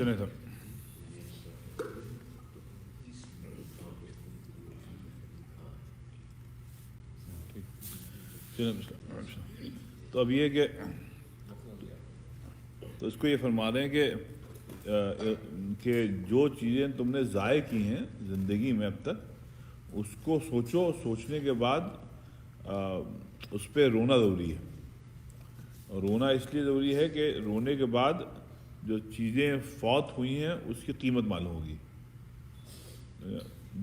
چلیں سر تو اب یہ تو اس کو یہ فرما رہے ہیں کہ جو چیزیں تم نے ضائع کی ہیں زندگی میں اب تک اس کو سوچو، سوچنے کے بعد اس پہ رونا ضروری ہے. رونا اس لیے ضروری ہے کہ رونے کے بعد جو چیزیں فوت ہوئی ہیں اس کی قیمت معلوم ہوگی.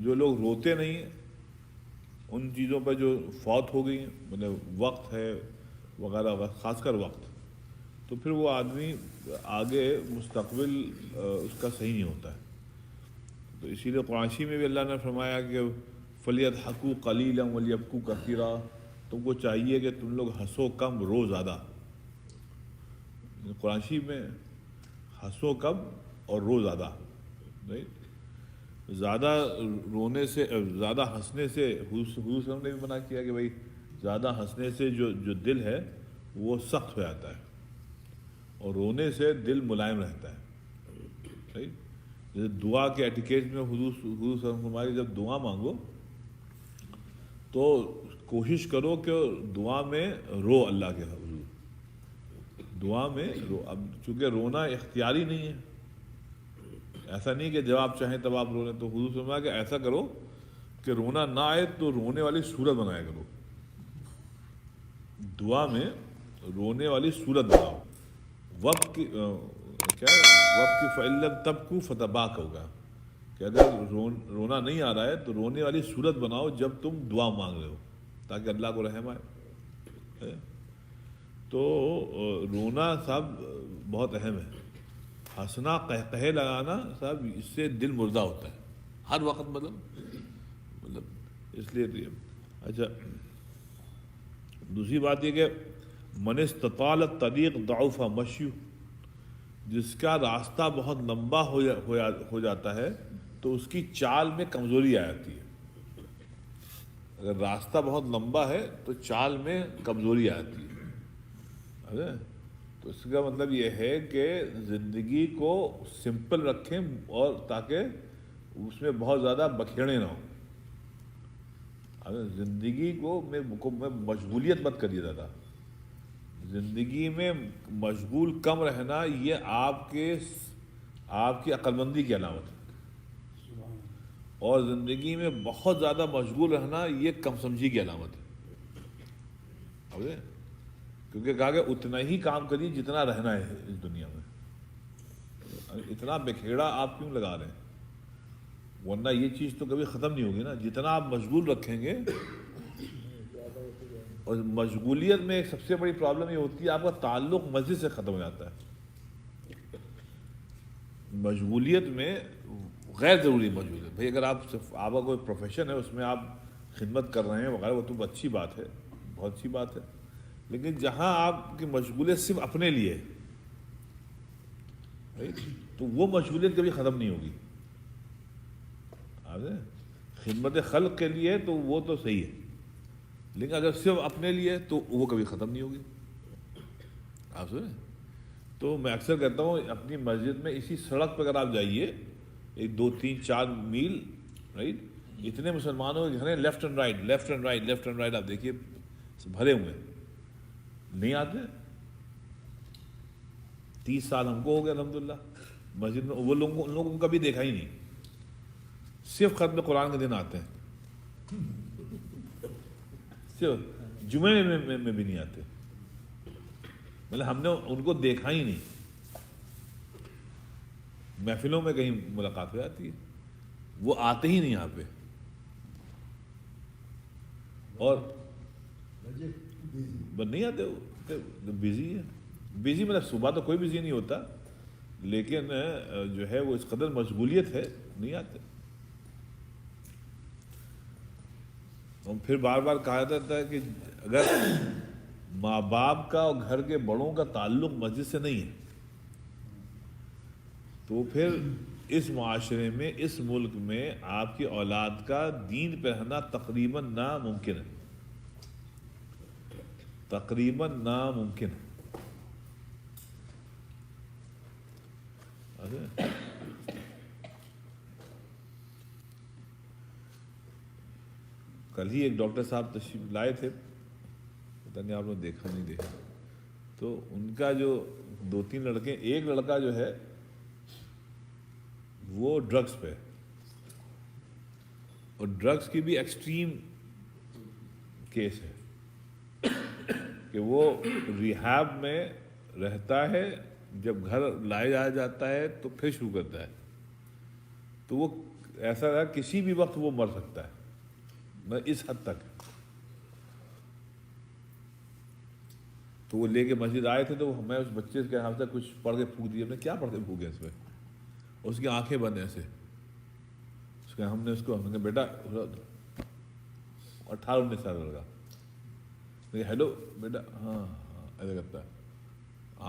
جو لوگ روتے نہیں ہیں ان چیزوں پر جو فوت ہو گئی ہیں، مطلب وقت ہے وغیرہ خاص کر وقت، تو پھر وہ آدمی آگے مستقبل اس کا صحیح نہیں ہوتا ہے. تو اسی لیے قرآن میں بھی اللہ نے فرمایا کہ فَلْيَضْحَكُوا قَلِيلًا وَلْيَبْكُوا كَثِيرًا، تم کو چاہیے کہ تم لوگ ہنسو کم رو زیادہ. قرآن میں ہنسو کم اور رو زیادہ. زیادہ رونے سے، زیادہ ہنسنے سے حضور صلی اللہ علیہ وسلم نے بھی منع کیا کہ بھائی زیادہ ہنسنے سے جو دل ہے وہ سخت ہو جاتا ہے اور رونے سے دل ملائم رہتا ہے. صحیح. جیسے دعا کے ایٹیکیٹ میں حضور صلی اللہ علیہ وسلم ہماری جب دعا مانگو تو کوشش کرو کہ دعا میں رو اللہ کے حضور، دعا میں رو. اب چونکہ رونا اختیاری نہیں ہے، ایسا نہیں کہ جب آپ چاہیں تب آپ رو لیں. تو حضور صلی اللہ علیہ وسلم کہ ایسا کرو کہ رونا نہ آئے تو رونے والی صورت بنایا کرو. دعا میں رونے والی صورت بناؤ. وقت کی وقت کی فعلم تب کو فتباک ہوگا کہ اگر رونا نہیں آ رہا ہے تو رونے والی صورت بناؤ جب تم دعا مانگ رہے ہو تاکہ اللہ کو رحم آئے. تو رونا صاحب بہت اہم ہے. ہنسنا قہقہے لگانا صاحب اس سے دل مردہ ہوتا ہے ہر وقت، مطلب اس لیے. اچھا دوسری بات یہ کہ من استطال الطریق ضعف مشیہ، جس کا راستہ بہت لمبا ہو جاتا ہے تو اس کی چال میں کمزوری آ جاتی ہے. اگر راستہ بہت لمبا ہے تو چال میں کمزوری آ جاتی ہے. تو اس کا مطلب یہ ہے کہ زندگی کو سمپل رکھیں اور تاکہ اس میں بہت زیادہ بکھیڑے نہ ہوں. زندگی کو میں مشغولیت مت کریے زیادہ. زندگی میں مشغول کم رہنا یہ آپ کی عقل مندی کی علامت ہے، اور زندگی میں بہت زیادہ مشغول رہنا یہ کم سمجھی کی علامت ہے. کیونکہ کہا کہ اتنا ہی کام کریے جتنا رہنا ہے اس دنیا میں. اتنا بکھیڑا آپ کیوں لگا رہے ہیں؟ ورنہ یہ چیز تو کبھی ختم نہیں ہوگی نا. جتنا آپ مشغول رکھیں گے، اور مشغولیت میں ایک سب سے بڑی پرابلم یہ ہوتی ہے آپ کا تعلق مسجد سے ختم ہو جاتا ہے. مشغولیت میں غیر ضروری مشغولیت، بھائی اگر آپ کا کوئی پروفیشن ہے اس میں آپ خدمت کر رہے ہیں وغیرہ وہ تو اچھی بات ہے، بہت اچھی بات ہے. لیکن جہاں آپ کی مشغولیت صرف اپنے لیے تو وہ مشغولیت کبھی ختم نہیں ہوگی. خدمت خلق کے لیے تو وہ تو صحیح ہے، لیکن اگر صرف اپنے لیے تو وہ کبھی ختم نہیں ہوگی. آپ سنیں تو میں اکثر کہتا ہوں اپنی مسجد میں اسی سڑک پہ اگر آپ جائیے 1 2 3 4 میل، رائٹ، اتنے مسلمانوں کے گھر ہیں، left and right left and right left and right آپ دیکھیے بھرے ہوئے ہیں. نہیں آتے. 30 سال ہم کو ہو گئے الحمدللہ مسجد میں، وہ لوگوں ان لوگوں کو کبھی دیکھا ہی نہیں. صرف ختم قرآن کے دن آتے ہیں، صرف جمعے میں بھی نہیں آتے. مطلب ہم نے ان کو دیکھا ہی نہیں. محفلوں میں کہیں ملاقات ہو جاتی ہے، وہ آتے ہی نہیں یہاں پہ. اور نہیں آتے، بزی ہے. بزی مطلب صبح تو کوئی بزی نہیں ہوتا، لیکن جو ہے وہ اس قدر مشغولیت ہے نہیں آتے. اور پھر بار بار کہا جاتا ہے کہ اگر ماں باپ کا اور گھر کے بڑوں کا تعلق مسجد سے نہیں ہے تو پھر اس معاشرے میں، اس ملک میں آپ کی اولاد کا دین پہ رہنا تقریباً ناممکن ہے. تقریباً ناممکن ہے. کل ہی ایک ڈاکٹر صاحب تشریف لائے تھے، پتہ نہیں آپ نے دیکھا نہیں دیکھا، تو ان کا جو 2-3 لڑکے، ایک لڑکا جو ہے وہ ڈرگس پہ، اور ڈرگس کی بھی ایکسٹریم کیس ہے کہ وہ ریہاب میں رہتا ہے، جب گھر لایا جاتا ہے تو پھر شروع کرتا ہے، تو وہ ایسا ہے کسی بھی وقت وہ مر سکتا ہے، میں اس حد تک۔ تو وہ لے کے مسجد آئے تھے، تو میں اس بچے کے ہاتھ سے کچھ پڑھ کے پھونک دیا، میں کیا پڑھ کے پھونکے اس میں، اس کی آنکھیں بند ایسے، اس کے ہم نے اس کو بیٹا 18-19 سال لڑکا، ہیلو بیٹا، ہاں ایسا کرتا ہے،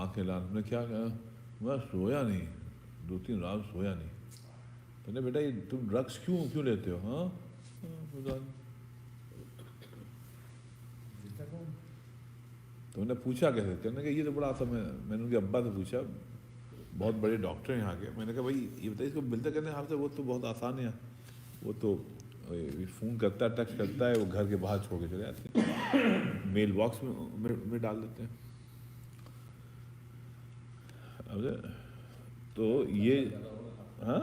آنکھیں لال، میں کیا کہا، میں سویا نہیں، 2-3 رات سویا نہیں، تو نے بیٹا یہ تم ڈرگس کیوں لیتے ہو؟ ہاں تو نے پوچھا کیسے، کہنے کہ یہ تو بڑا آتا، میں نے ان کے ابا سے پوچھا، بہت بڑے ڈاکٹر ہیں یہاں کے، میں نے کہا بھائی یہ بتائیے اس کو ملتا کہنے آپ سے، وہ تو بہت آسان ہے، وہ تو فون کرتا ہے، ٹیکسٹ کرتا ہے، وہ گھر کے باہر چھوڑ کے چلے جاتے ہیں، میل باکس میں ڈال دیتے ہیں۔ تو یہ ہاں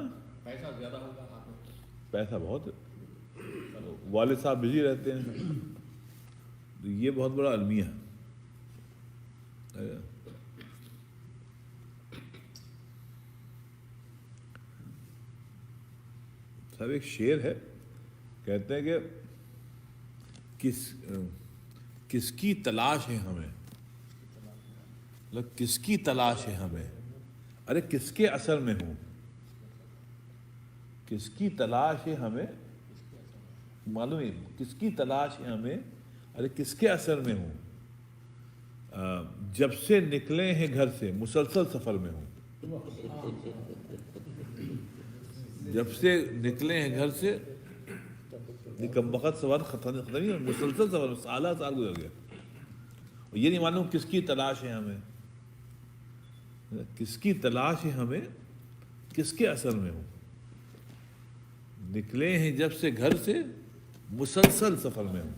پیسہ بہت، والد صاحب بزی رہتے ہیں، تو یہ بہت بڑا المیہ ہے۔ صاحب ایک شعر ہے، کہتے ہیں کہ کس کی تلاش ہے ہمیں، مطلب کس کی تلاش ہے ہمیں، ارے کس کے اثر میں ہوں، کس کی تلاش ہے ہمیں، معلوم ہے کس کی تلاش ہے ہمیں، ارے کس کے اثر میں ہوں، جب سے نکلے ہیں گھر سے مسلسل سفر میں ہوں، جب سے نکلے ہیں گھر سے، یہ کم وقت سفر ختم نہیں، مسلسل سفر، سالہ سال گزر گیا، یہ نہیں معلوم کس کی تلاش ہے ہمیں، کس کی تلاش ہے ہمیں، کس کے اثر میں ہوں، نکلے ہیں جب سے گھر سے مسلسل سفر میں ہوں،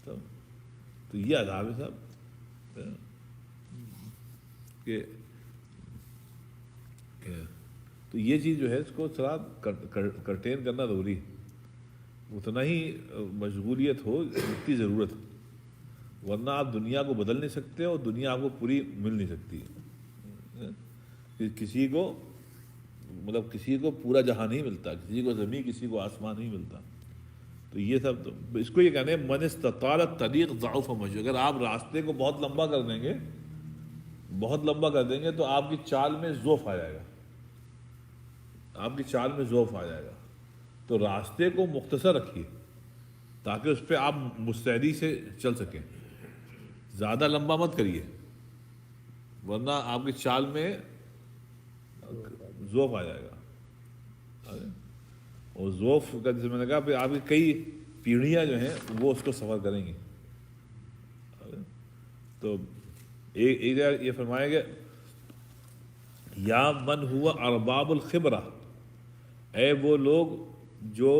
تو یہ عذاب ہے صاحب کہ تو یہ چیز جو ہے اس کو تھوڑا کرٹین کرنا ضروری ہے، اتنا ہی مشغولیت ہو جتنی ضرورت ہو، ورنہ آپ دنیا کو بدل نہیں سکتے اور دنیا آپ کو پوری مل نہیں سکتی، کسی کو مطلب کسی کو پورا جہاں نہیں ملتا، کسی کو زمین، کسی کو آسمان نہیں ملتا، تو یہ سب تو اس کو یہ کہنے من استطال الطریق ضعف مجھے، اگر آپ راستے کو بہت لمبا کر دیں گے، بہت لمبا کر دیں گے تو آپ کی چال میں ضعف آ جائے گا، آپ کی چال میں ضعف آ جائے گا، تو راستے کو مختصر رکھیے تاکہ اس پہ آپ مستعدی سے چل سکیں، زیادہ لمبا مت کریے ورنہ آپ کی چال میں ضعف آ جائے گا، اور ضعف کا جیسے میں نے کہا پھر آپ کی کئی پیڑھیاں جو ہیں وہ اس کو سفر کریں گی، تو ایک جگہ یہ فرمایا گیا یا من ہوا ارباب الخبرہ، اے وہ لوگ جو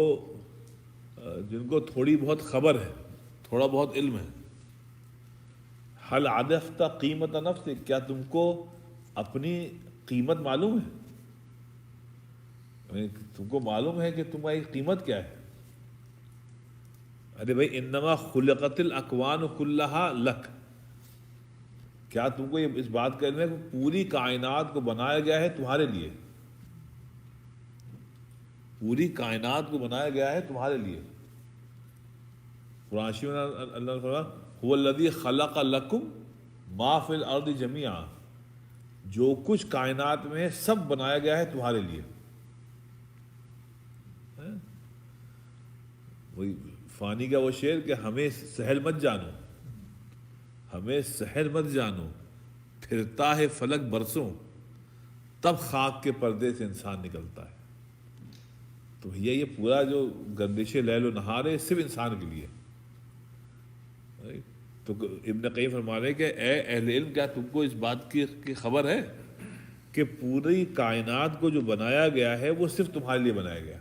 جن کو تھوڑی بہت خبر ہے، تھوڑا بہت علم ہے، حل عرفت قیمت نفس، کیا تم کو اپنی قیمت معلوم ہے، تم کو معلوم ہے کہ تمہاری قیمت کیا ہے، ارے بھائی انما خلقت الاکوان کلھا لک، کیا تم کو اس بات کا علم ہے کہ پوری کائنات کو بنایا گیا ہے تمہارے لیے، پوری کائنات کو بنایا گیا ہے تمہارے لیے، قرآن شریف میں اللہ نے فرمایا هو الذی خلق لکم ما فی الارض جمیعا، جو کچھ کائنات میں ہے سب بنایا گیا ہے تمہارے لیے، وہی فانی کا وہ شعر کہ ہمیں سہل مت جانو، ہمیں سحر مت جانو، پھرتا ہے فلک برسوں، تب خاک کے پردے سے انسان نکلتا ہے، تو بھیا یہ پورا جو گردش لیل و نہار ہے صرف انسان کے لیے، تو ابن قیم فرما رہے کہ اے اہل علم کیا تم کو اس بات کی خبر ہے کہ پوری کائنات کو جو بنایا گیا ہے وہ صرف تمہارے لیے بنایا گیا.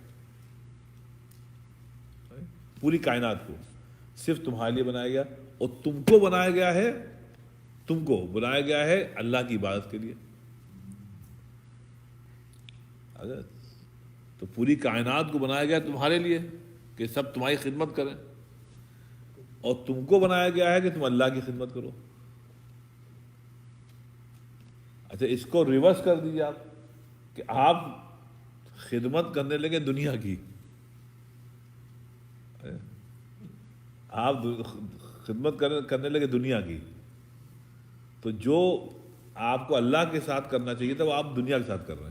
پوری کائنات کو صرف تمہارے لیے بنایا گیا, اور تم کو بنایا گیا ہے, تم کو بنایا گیا ہے اللہ کی عبادت کے لیے. تو پوری کائنات کو بنایا گیا تمہارے لیے کہ سب تمہاری خدمت کریں, اور تم کو بنایا گیا ہے کہ تم اللہ کی خدمت کرو. اچھا, اس کو ریورس کر دیجیے آپ کہ آپ خدمت کرنے لگے دنیا کی, آپ خدمت کرنے لگے دنیا کی, تو جو آپ کو اللہ کے ساتھ کرنا چاہیے تھا وہ آپ دنیا کے ساتھ کر رہے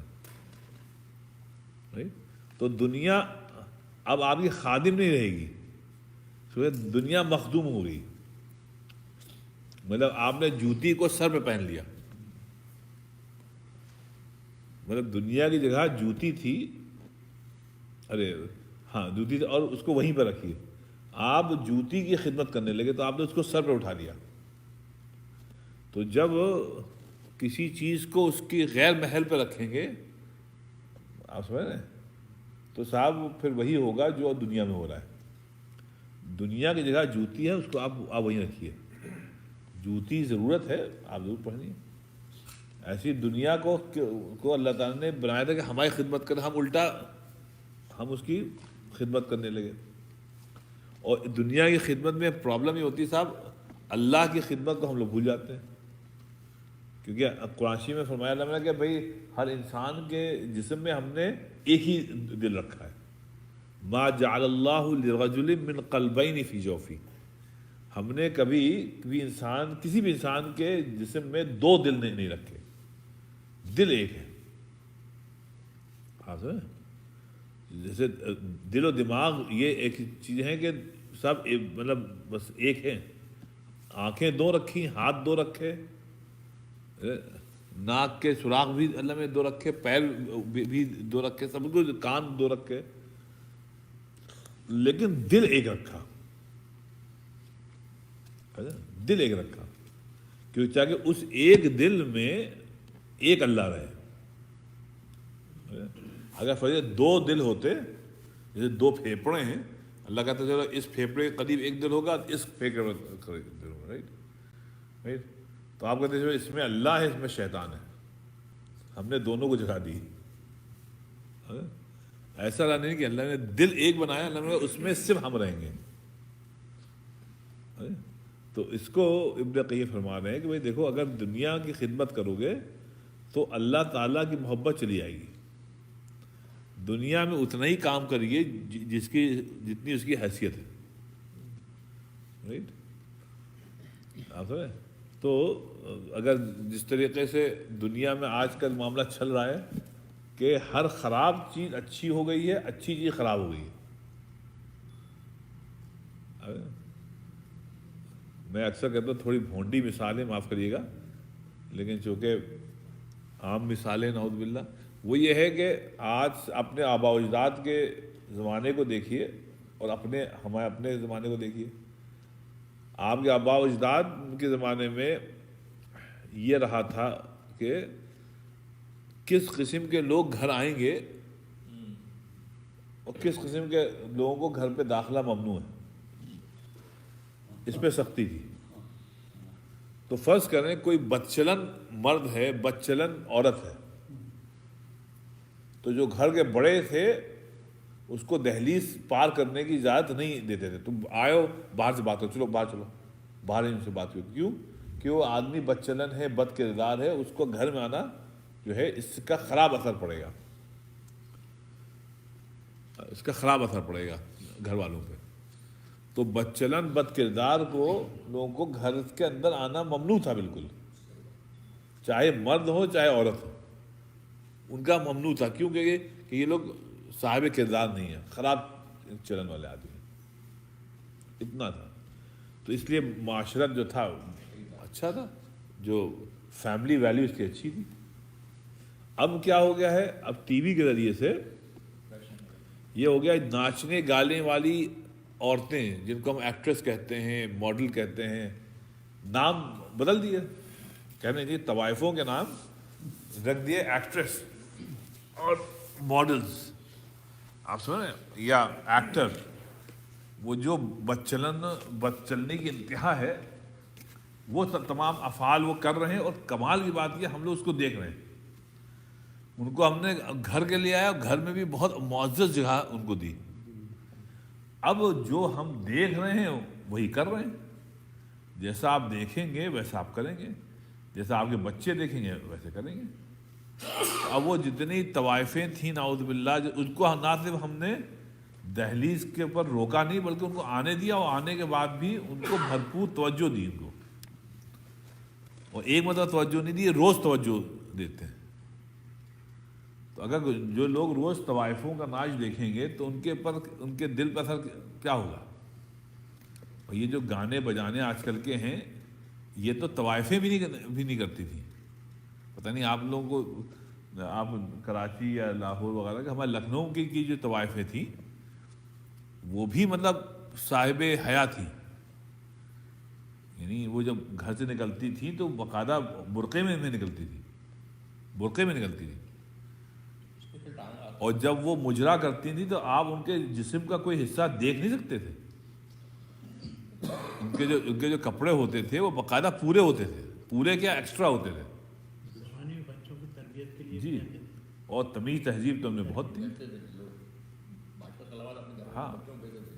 ہیں. تو دنیا اب آپ کی خادم نہیں رہے گی, دنیا مخدوم ہو گئی. مطلب آپ نے جوتی کو سر پہ پہن لیا, مطلب دنیا کی جگہ جوتی تھی, ارے ہاں جوتی تھی, اور اس کو وہیں پہ رکھیے. آپ جوتی کی خدمت کرنے لگے تو آپ نے اس کو سر پہ اٹھا لیا. تو جب کسی چیز کو اس کی غیر محل پہ رکھیں گے, آپ سمجھ رہے ہیں, تو صاحب پھر وہی ہوگا جو دنیا میں ہو رہا ہے. دنیا کی جگہ جوتی ہے, اس کو آپ وہیں رکھیے. جوتی ضرورت ہے, آپ ضرور پہنیے. ایسی دنیا کو اللہ تعالیٰ نے بنایا تھا کہ ہماری خدمت کریں, ہم الٹا ہم اس کی خدمت کرنے لگے. اور دنیا کی خدمت میں پرابلم یہ ہوتی ہے صاحب, اللہ کی خدمت کو ہم لوگ بھول جاتے ہیں. کیونکہ قرآن میں فرمایا اللہ نے کہ بھئی ہر انسان کے جسم میں ہم نے ایک ہی دل رکھا ہے. ما جعل اللہ لرجل من قلبین فی جوفی, ہم نے کبھی کسی بھی انسان کے جسم میں دو دل نہیں رکھے, دل ایک ہے. ہاں سر, جیسے دل و دماغ یہ ایک چیز ہے کہ سب مطلب بس ایک ہے. آنکھیں دو رکھی, ہاتھ دو رکھے, ناک کے سوراخ بھی اللہ نے دو رکھے, پیر بھی دو رکھے, سب کو کان دو رکھے, لیکن دل ایک رکھا. دل ایک رکھا کیوں؟ چاہے اس ایک دل میں ایک اللہ رہے. اگر فرض دو دل ہوتے, جیسے دو پھیپڑے ہیں, اللہ کہتا ہے چلو اس پھیپڑے کے قریب ایک دل ہوگا, اس پھیپڑے میں قریب دل ہوگا, رائٹ. تو آپ کہتے ہیں اس میں اللہ ہے, اس میں شیطان ہے, ہم نے دونوں کو جگہ دی. ایسا رہا نہیں کہ اللہ نے دل ایک بنایا, اللہ نے اس میں صرف ہم رہیں گے. تو اس کو ابن قیم فرما رہے ہیں کہ بھئی دیکھو, اگر دنیا کی خدمت کرو گے تو اللہ تعالیٰ کی محبت چلی آئے گی. دنیا میں اتنا ہی کام کریے جتنی اس کی حیثیت ہے, رائٹ. آپ سمجھے؟ تو اگر جس طریقے سے دنیا میں آج کل معاملہ چل رہا ہے کہ ہر خراب چیز اچھی ہو گئی ہے, اچھی چیز خراب ہو گئی ہے. میں اکثر کہتا ہوں تھوڑی بھونڈی مثالیں معاف کریے گا, لیکن چونکہ عام مثالیں نعوذ باللہ, وہ یہ ہے کہ آج اپنے آباء و اجداد کے زمانے کو دیکھیے اور ہمارے اپنے زمانے کو دیکھیے. آپ کے آباء و اجداد کے زمانے میں یہ رہا تھا کہ کس قسم کے لوگ گھر آئیں گے اور کس قسم کے لوگوں کو گھر پہ داخلہ ممنوع ہے, اس پہ سختی تھی. تو فرض کریں کوئی بدچلن مرد ہے, بدچلن عورت ہے, تو جو گھر کے بڑے تھے اس کو دہلیز پار کرنے کی اجازت نہیں دیتے تھے. تم آئو باہر سے بات کرو, چلو باہر چلو, باہر ان سے بات کرو. کیوں کہ وہ آدمی بدچلن ہے, بد کردار ہے, اس کو گھر میں آنا جو ہے اس کا خراب اثر پڑے گا, اس کا خراب اثر پڑے گا گھر والوں پہ. تو بدچلن بد کردار کو لوگوں کو گھر کے اندر آنا ممنوع تھا بالکل, چاہے مرد ہو چاہے عورت ہو, ان کا ممنوع تھا. کیوں کہ یہ لوگ صاحب کردار نہیں ہیں, خراب چلن والے آدمی ہیں, اتنا تھا. تو اس لیے معاشرت جو تھا اچھا تھا, جو فیملی ویلیوز کی اچھی تھی. اب کیا ہو گیا ہے, اب ٹی وی کے ذریعے سے یہ ہو گیا ناچنے گانے والی عورتیں, جن کو ہم ایکٹریس کہتے ہیں, ماڈل کہتے ہیں, نام بدل دیے, کہنے جی طوائفوں کے نام رکھ دیے ایکٹریس اور ماڈلز، آپ سمجھ یا ایکٹر، وہ جو بدچلنے کی انتہا ہے، وہ تمام افعال وہ کر رہے ہیں، اور کمال کی بات یہ ہم لوگ اس کو دیکھ رہے ہیں. ان کو ہم نے گھر کے لیے آیا، گھر میں بھی بہت معزز جگہ ان کو دی. اب جو ہم دیکھ رہے ہیں وہی کر رہے ہیں. جیسا آپ دیکھیں گے ویسا آپ کریں گے، جیسا آپ کے بچے دیکھیں گے ویسے کریں گے. اب وہ جتنی طوائفیں تھیں نعوذ باللہ، ان کو نہ صرف ہم نے دہلیز کے اوپر روکا نہیں، بلکہ ان کو آنے دیا، اور آنے کے بعد بھی ان کو بھرپور توجہ دی ان کو. اور ایک مطلب توجہ نہیں دی، روز توجہ دیتے ہیں. تو اگر جو لوگ روز طوائفوں کا ناچ دیکھیں گے تو ان کے دل پر اثر کیا ہوگا. اور یہ جو گانے بجانے آج کل کے ہیں، یہ تو طوائفیں بھی نہیں کرتی تھیں. پتہ نہیں آپ لوگوں کو، آپ کراچی یا لاہور وغیرہ کے، ہمارے لکھنؤ کی جو طوائفیں تھیں وہ بھی مطلب صاحب حیا تھیں. یعنی وہ جب گھر سے نکلتی تھی تو باقاعدہ برقعے میں نکلتی تھی، برقعے میں نکلتی تھی. اور جب وہ مجرا کرتی تھی تو آپ ان کے جسم کا کوئی حصہ دیکھ نہیں سکتے تھے. ان کے جو کپڑے ہوتے تھے وہ باقاعدہ پورے ہوتے تھے، پورے کیا ایکسٹرا ہوتے تھے. بچوں کی تربیت کے لیے جی، اور تمیز تہذیب تو ہم نے بہت تھی. ہاں،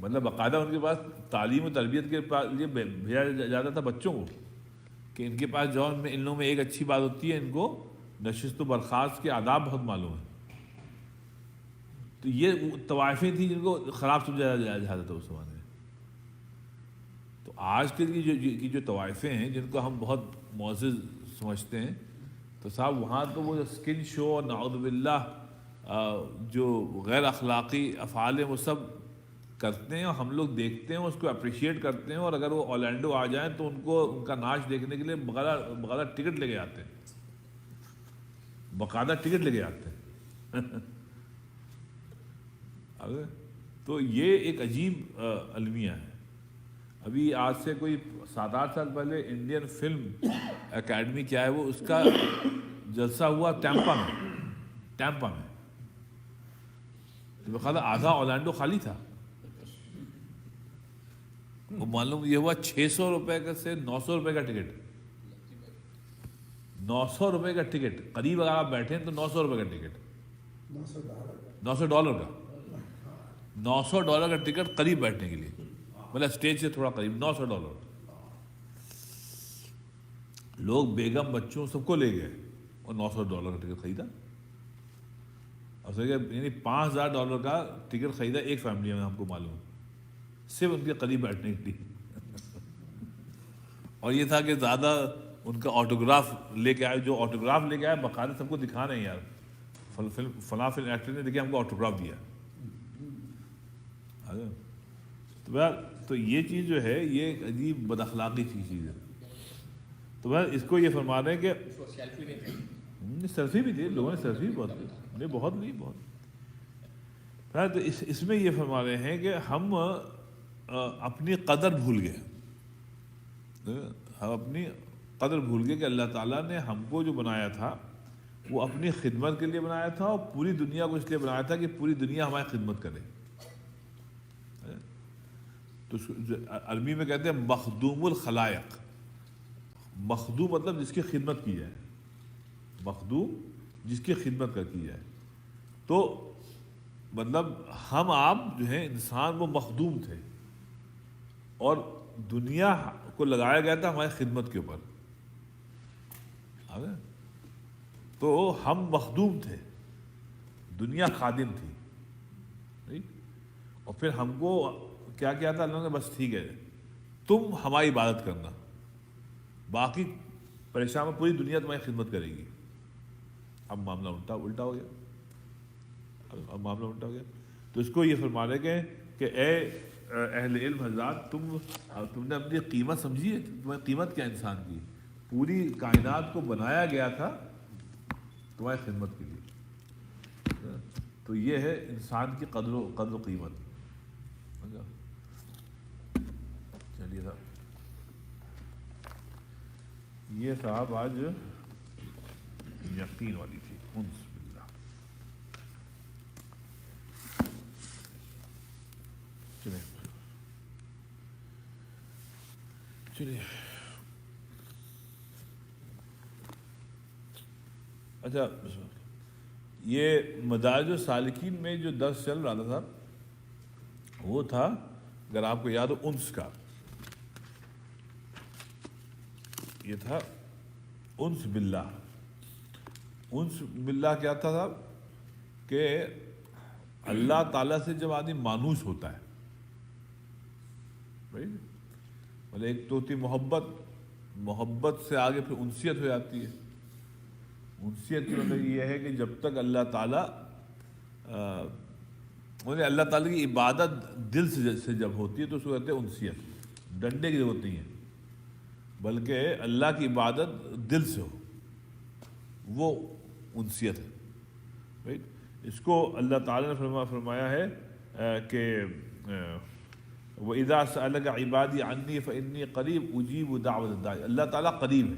مطلب باقاعدہ ان کے پاس تعلیم و تربیت کے لیے بھیجا جاتا تھا بچوں کو، کہ ان کے پاس جو ان لوگوں میں ایک اچھی بات ہوتی ہے، ان کو نشست و برخاست کے آداب بہت معلوم ہیں. تو یہ طوائفیں تھیں جن کو خراب سمجھا جاتا تھا اس زمانے میں. تو آج کے کی جو طوائفیں ہیں جن کو ہم بہت معزز سمجھتے ہیں، تو صاحب وہاں تو وہ اسکن شو اور نعوذ باللہ جو غیر اخلاقی افعال وہ سب کرتے ہیں، اور ہم لوگ دیکھتے ہیں، اس کو اپریشیٹ کرتے ہیں. اور اگر وہ اورلینڈو آ جائیں تو ان کا ناچ دیکھنے کے لیے باقاعدہ ٹکٹ لے کے آتے ہیں، باقاعدہ ٹکٹ لے کے آتے ہیں. تو یہ ایک عجیب المیہ ہے. ابھی آج سے کوئی 7-8 سال پہلے انڈین فلم اکیڈمی کیا ہے وہ، اس کا جلسہ ہوا ٹیمپا میں. تو خیال آدھا اورلینڈو خالی تھا. وہ معلوم یہ ہوا 600 روپے کا سے 900 روپے کا ٹکٹ، 900 روپے کا ٹکٹ قریب. اگر آپ بیٹھیں تو 900 روپے کا ٹکٹ، $900 کا، $900 کا ٹکٹ قریب بیٹھنے کے لیے، مطلب اسٹیج سے تھوڑا قریب. $900 لوگ بیگم بچوں سب کو لے گئے اور $900 کا ٹکٹ خریدا. اور یعنی $5000 کا ٹکٹ خریدا ایک فیملی میں، ہم کو معلوم، صرف ان کے قریب بیٹھنے کے لیے. اور یہ تھا کہ زیادہ ان کا آٹوگراف لے کے آئے، جو آٹوگراف لے کے آئے باقاعدہ سب کو دکھا رہے ہیں، یار فلاں فلم ایکٹر نے دیکھیے ہم کو آٹوگراف دیا. تو یہ چیز جو ہے یہ ایک عجیب بد اخلاقی چیز ہے. تو بہر اس کو یہ فرما رہے ہیں کہ سیلفی بھی تھی، لوگوں نے سیلفی بہت کی، نہیں بہت نہیں بہت. تو اس میں یہ فرما رہے ہیں کہ ہم اپنی قدر بھول گئے، ہم اپنی قدر بھول گئے کہ اللہ تعالیٰ نے ہم کو جو بنایا تھا وہ اپنی خدمت کے لیے بنایا تھا، اور پوری دنیا کو اس لیے بنایا تھا کہ پوری دنیا ہماری خدمت کرے. تو عربی میں کہتے ہیں مخدوم الخلائق. مخدوم مطلب جس کی خدمت کی جائے، مخدوم جس کی خدمت کی جائے. تو مطلب ہم آپ جو ہیں انسان وہ مخدوم تھے، اور دنیا کو لگایا گیا تھا ہماری خدمت کے اوپر. تو ہم مخدوم تھے، دنیا خادم تھی. اور پھر ہم کو کیا کیا تھا اللہ نے، بس ٹھیک ہے تم ہماری عبادت کرنا، باقی پریشان، پوری دنیا تمہاری خدمت کرے گی. اب معاملہ الٹا ہو گیا. تو اس کو یہ فرما رہے کہ اے اہل علم حضرات، تم نے اپنی قیمت سمجھی ہے. تمہاری قیمت کیا انسان کی؟ پوری کائنات کو بنایا گیا تھا تمہاری خدمت کے لیے. تو یہ ہے انسان کی قدر و قیمت. چلیے صاحب، یہ صاحب آج یقین والی تھی، انس باللہ. چلیے اچھا، یہ مدارج السالکین میں جو درس چل رہا تھا وہ تھا، اگر آپ کو یاد ہو، انس کا. یہ تھا انس باللہ. انس باللہ کیا تھا صاحب؟ کہ اللہ تعالیٰ سے جب آدمی مانوس ہوتا ہے، مطلب ایک تو ہوتی محبت، محبت سے آگے پھر انسیت ہو جاتی ہے. انسیت کا مطلب یہ ہے کہ جب تک اللہ تعالیٰ اللہ تعالیٰ کی عبادت دل سے جب ہوتی ہے تو اس کو کہتے ہیں انسیت. ڈنڈے کی ضرورت نہیں ہے، بلکہ اللہ کی عبادت دل سے ہو، وہ انسیت ہے. رائٹ؟ اس کو اللہ تعالیٰ نے فرمایا ہے کہ وَإِذَا سَأَلَكَ عِبَادِي عَنِّي فَإِنِّي قَرِيبٌ أُجِيبُ دَعْوَةَ الدَّاعِ. اللہ تعالیٰ قریب ہے.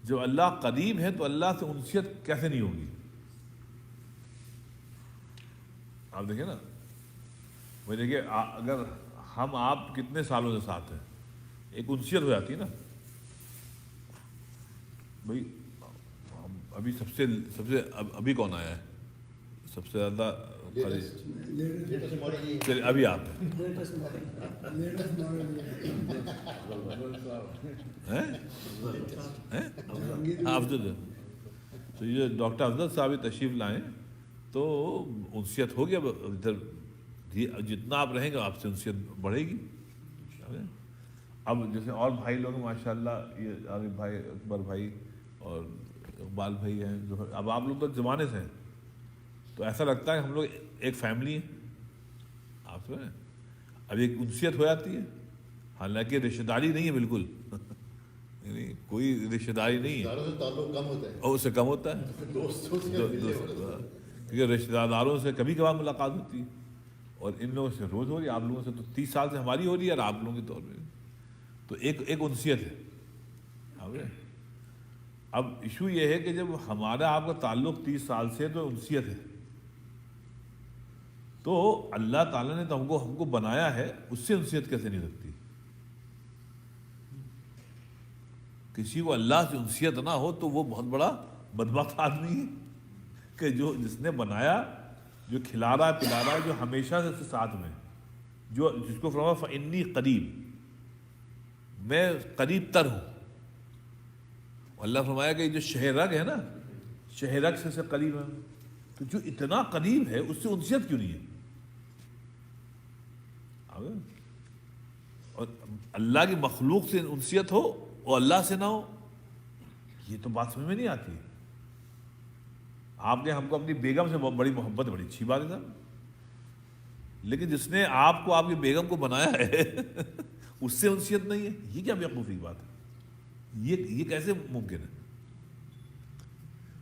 جو اللہ قریب ہے تو اللہ سے انسیت کیسے نہیں ہوگی؟ آپ دیکھیں نا، وہ دیکھیے اگر ہم آپ کتنے سالوں سے ساتھ ہیں، ایک انسیت ہو جاتی ہے نا بھائی. ہم ابھی سب سے ابھی کون آیا ہے سب سے زیادہ چلیے ابھی آپ افضل. تو یہ ڈاکٹر افضل صاحب تشریف لائیں تو انسیت ہوگی. اب ادھر جتنا آپ رہیں گے آپ سے انسیت بڑھے گی. اب جیسے اور بھائی لوگ ماشاء اللہ، یہ عارف بھائی، اکبر بھائی اور اقبال بھائی ہیں، جو اب آپ لوگ تو زمانے سے ہیں تو ایسا لگتا ہے کہ ہم لوگ ایک فیملی ہیں. آپ سمجھیں، اب ایک انسیت ہو جاتی ہے، حالانکہ رشتہ داری نہیں ہے بالکل یعنی کوئی رشتہ داری نہیں ہے، تعلق کم ہوتا ہے اور اس سے کم ہوتا ہے. کیونکہ رشتہ داروں سے کبھی کبھار ملاقات ہوتی ہے، اور ان لوگوں سے روز ہو رہی ہے. آپ لوگوں سے تو 30 سال سے ہماری ہو رہی ہے، اور آپ لوگوں کے طور پہ تو ایک انسیت ہے. اب ایشو یہ ہے کہ جب ہمارا آپ کا تعلق 30 سال سے تو انسیت ہے، تو اللہ تعالیٰ نے تو ہم کو بنایا ہے، اس سے انسیت کیسے نہیں رکھتی؟ کسی کو اللہ سے انسیت نہ ہو تو وہ بہت بڑا بدبخت آدمی ہے کہ جس نے بنایا، جو کھلا رہا ہے پلا رہا ہے، جو ہمیشہ سے ساتھ میں، جو جس کو فرمایا فإنی قریب، میں قریب تر ہوں. اللہ فرمایا کہ جو شہ رگ ہے نا، شہ رگ سے قریب ہے، تو جو اتنا قریب ہے اس سے انسیت کیوں نہیں ہے؟ اور اللہ کی مخلوق سے انسیت ہو اور اللہ سے نہ ہو، یہ تو بات سمجھ میں نہیں آتی. آپ نے ہم کو اپنی بیگم سے بڑی محبت، بڑی اچھی بات ہے صاحب، لیکن جس نے آپ کو، آپ کی بیگم کو بنایا ہے اس سے انسیت نہیں ہے، یہ کیا بیوقوفی کی بات ہے؟ یہ کیسے ممکن ہے؟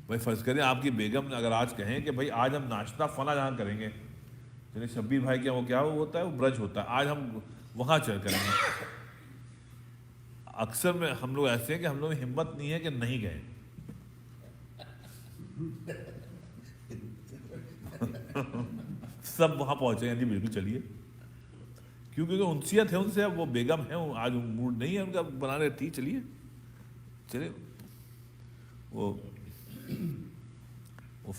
بھائی فرض کریں آپ کی بیگم نے اگر آج کہیں کہ بھائی آج ہم ناشتہ فلاں جہاں کریں گے، یعنی شبیر بھائی کیا وہ کیا ہوتا ہے، وہ برج ہوتا ہے، آج ہم وہاں چل کریں گے. اکثر میں ہم لوگ ایسے ہیں کہ ہم لوگ میں ہمت نہیں ہے کہ نہیں گئے. سب وہاں پہنچے ہیں، جی بالکل چلیے، کیونکہ انسیت ہے ان سے. اب وہ بیگم ہے، آج موڈ نہیں ہے ان کا بنانے، ٹھیک چلیے چلے. وہ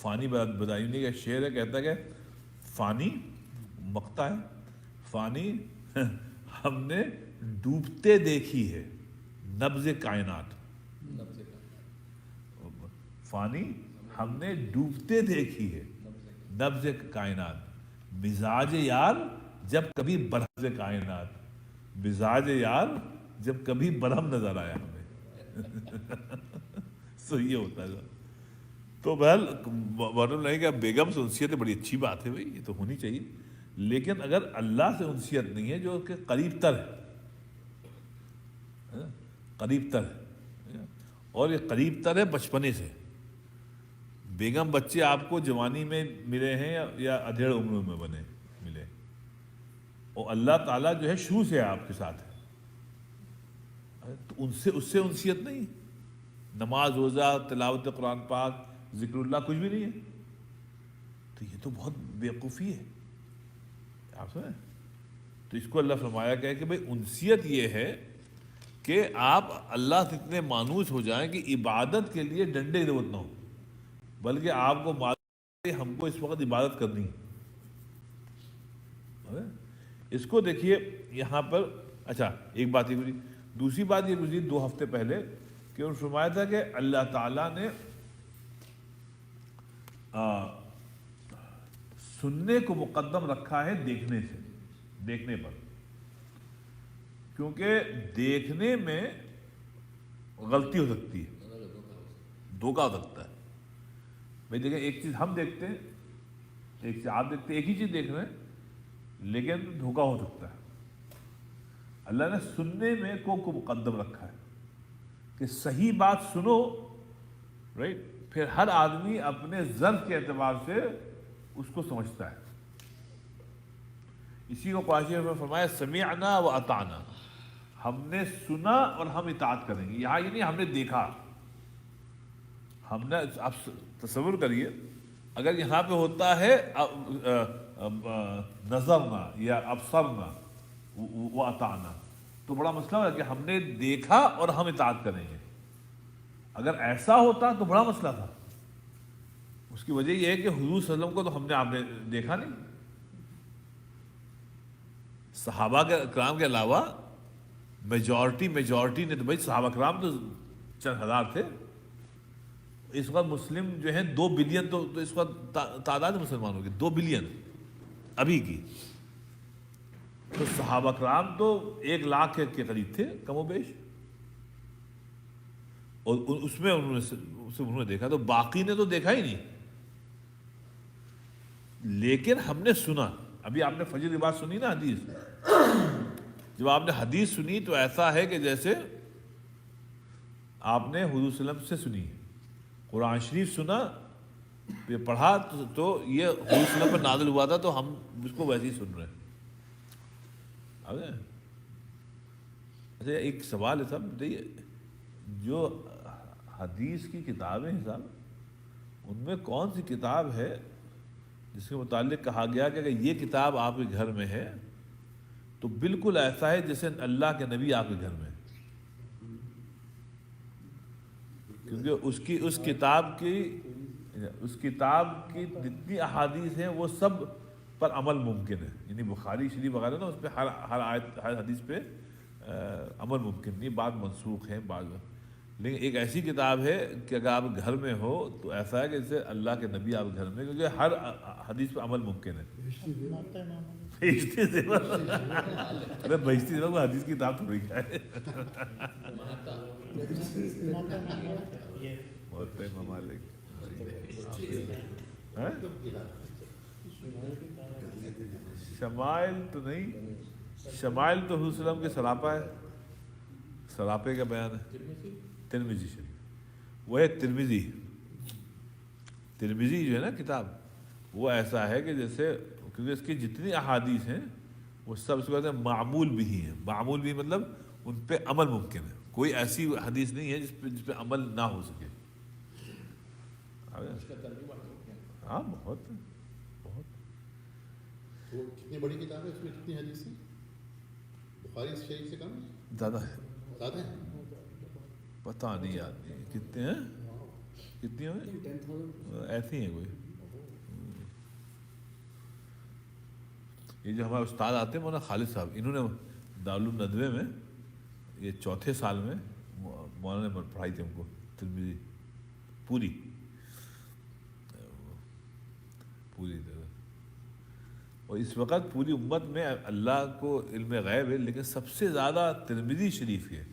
فانی بدائیونی کا شعر ہے، کہتا ہے کہ فانی مقتا ہے، فانی ہم نے ڈوبتے دیکھی ہے نبض کائنات. فانی ہم نے ڈوبتے دیکھی ہے نبض کائنات، مزاج یار جب کبھی برہم کائنات، مزاج یار جب کبھی برہم نظر آیا ہمیں. سو یہ ہوتا ہے. تو بہرحال معلوم نہیں کہ بیگم سے انسیت بڑی اچھی بات ہے بھائی، یہ تو ہونی چاہیے، لیکن اگر اللہ سے انسیت نہیں ہے جو کہ قریب تر ہے، قریب تر ہے، اور یہ قریب تر ہے بچپنے سے. بیگم بچے آپ کو جوانی میں ملے ہیں یا ادھیڑ عمر میں ملے، اور اللہ تعالیٰ جو ہے شروع سے آپ کے ساتھ ہے، تو اس سے انسیت نہیں. نماز روزہ تلاوت قرآن پاک ذکر اللہ کچھ بھی نہیں ہے، تو یہ تو بہت بیوقوفی ہے، آپ سمجھیں؟ تو اس کو اللہ فرمایا گیا کہ بھئی انسیت یہ ہے کہ آپ اللہ سے اتنے مانوس ہو جائیں کہ عبادت کے لیے ڈنڈے کی ضرورت نہ ہو، بلکہ آپ کو معلوم ہے کہ ہم کو اس وقت عبادت کرنی ہے۔ اس کو دیکھیے یہاں پر، اچھا ایک بات یہ گزری، دوسری بات یہ گزری 2 ہفتے پہلے کہ انہوں نے فرمایا تھا کہ اللہ تعالیٰ نے سننے کو مقدم رکھا ہے دیکھنے پر، کیونکہ دیکھنے میں غلطی ہو سکتی ہے، دھوکہ ہو سکتا ہے۔ بھائی دیکھیں، ایک چیز ہم دیکھتے ہیں، ایک چیز آپ دیکھتے ہیں، ایک ہی چیز دیکھ رہے ہیں لیکن دھوکہ ہو سکتا ہے۔ اللہ نے سننے میں کو مقدم رکھا ہے کہ صحیح بات سنو، رائٹ؟ پھر ہر آدمی اپنے ظرف کے اعتبار سے اس کو سمجھتا ہے۔ اسی کو قرآن شریف میں فرمایا سمعنا و اطعنا، ہم نے سنا اور ہم اطاعت کریں گے۔ یہاں یہ نہیں ہم نے دیکھا، ہم نے، آپ تصور کریے اگر یہاں پہ ہوتا ہے نظرنا یا ابصرنا و اطعنا تو بڑا مسئلہ ہے کہ ہم نے دیکھا اور ہم اطاعت کریں گے۔ اگر ایسا ہوتا تو بڑا مسئلہ تھا۔ اس کی وجہ یہ ہے کہ حضور صلی اللہ علیہ وسلم کو تو ہم نے آپ نے دیکھا نہیں، صحابہ کرام کے علاوہ میجورٹی نے تو بھائی صحابہ کرام تو چند ہزار تھے، اس وقت مسلم جو ہیں 2 بلین، تو اس وقت تعداد مسلمانوں کی 2 بلین ابھی کی، تو صحابہ کرام تو 1 لاکھ کے قریب تھے کم و بیش، اور اس میں انہوں نے دیکھا، تو باقی نے تو دیکھا ہی نہیں، لیکن ہم نے سنا۔ ابھی آپ نے فجر کی بات سنی نا، حدیث، جب آپ نے حدیث سنی تو ایسا ہے کہ جیسے آپ نے حضور صلی اللہ علیہ وسلم سے سنی، قرآن شریف سنا، یہ پڑھا تو یہ حضور صلی اللہ علیہ وسلم پر نازل ہوا تھا تو ہم اس کو ویسے ہی سن رہے ہیں۔ اچھا ایک سوال ہے صاحب، بتائیے جو حدیث کی کتابیں ہیں صاحب، ان میں کون سی کتاب ہے جس کے متعلق کہا گیا کہ اگر یہ کتاب آپ کے گھر میں ہے تو بالکل ایسا ہے جیسے اللہ کے نبی آپ کے گھر میں ہے؟ کیونکہ اس کتاب کی جتنی احادیث ہیں وہ سب پر عمل ممکن ہے، یعنی بخاری شریف وغیرہ نا، اس پہ ہر آیت ہر حدیث پہ عمل ممکن نہیں، بعض منسوخ ہیں بعض، لیکن ایک ایسی کتاب ہے کہ اگر آپ گھر میں ہو تو ایسا ہے کہ جیسے اللہ کے نبی آپ گھر میں، کیونکہ ہر حدیث پہ عمل ممکن ہے۔ بہشتی زیور، ارے بہشتی زیور وہ حدیث کی کتاب تھوڑی کیا ہے، موطئ ممالک، شمائل تو نہیں، شمائل تو حضور صلی اللہ علیہ وسلم کے سراپا ہے، سراپے کا بیان ہے، ترمذی شریف، وہ ہے ترمذی جو ہے نا کتاب، وہ ایسا ہے کہ جیسے، کیونکہ اس کی جتنی احادیث ہیں وہ سب اس کو کہتے ہیں معمول بھی ہیں، معمول بھی مطلب ان پہ عمل ممکن ہے، کوئی ایسی حدیث نہیں ہے جس پہ عمل نہ ہو سکے۔ ہاں بہت وہ کتنی بڑی کتاب ہے، اس میں کتنی حدیث ہیں؟ بخاری شریف سے کم ہے؟ زیادہ ہے، زیادہ ہیں؟ پتہ نہیں یاد نہیں کتنے ہیں، کتنی ہیں ایسی ہیں کوئی۔ یہ جو ہمارے استاد آتے ہیں مولانا خالد صاحب، انہوں نے دارالعلوم ندوے میں یہ 4تھے سال میں مولانا نے پڑھائی تھی ہم کو ترمذی پوری اور اس وقت پوری امت میں اللہ کو علم غیب ہے، لیکن سب سے زیادہ ترمذی شریف ہے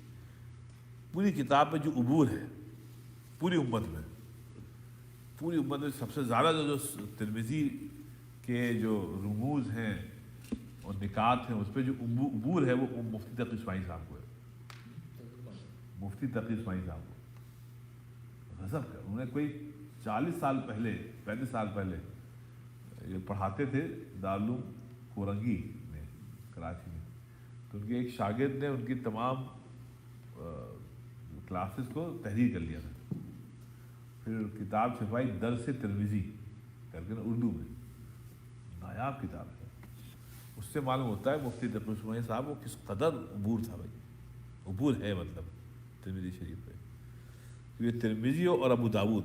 پوری کتاب میں جو عبور ہے، پوری امت میں سب سے زیادہ جو ترمذی کے جو رموز ہیں اور نکات ہیں اس پہ جو عبور ہے وہ مفتی تقی اسماعیل صاحب کو ہے، مفتی تقی اسماعیل صاحب کو غضب کا، انہوں نے کوئی 40 سال پہلے 35 سال پہلے یہ پڑھاتے تھے دارالعلوم کورنگی میں کراچی میں، تو ان کے ایک شاگرد نے ان کی تمام کلاسز کو تحریر کر لیا تھا. پھر کتاب چھپائی درس ترمذی کر کے نا اردو میں, نایاب کتاب ہے. اس سے معلوم ہوتا ہے مفتی تقی عثمانی صاحب کو کس قدر عبور تھا بھائی, عبور ہے مطلب ترمذی شریف پہ. یہ ترمذی اور ابو داود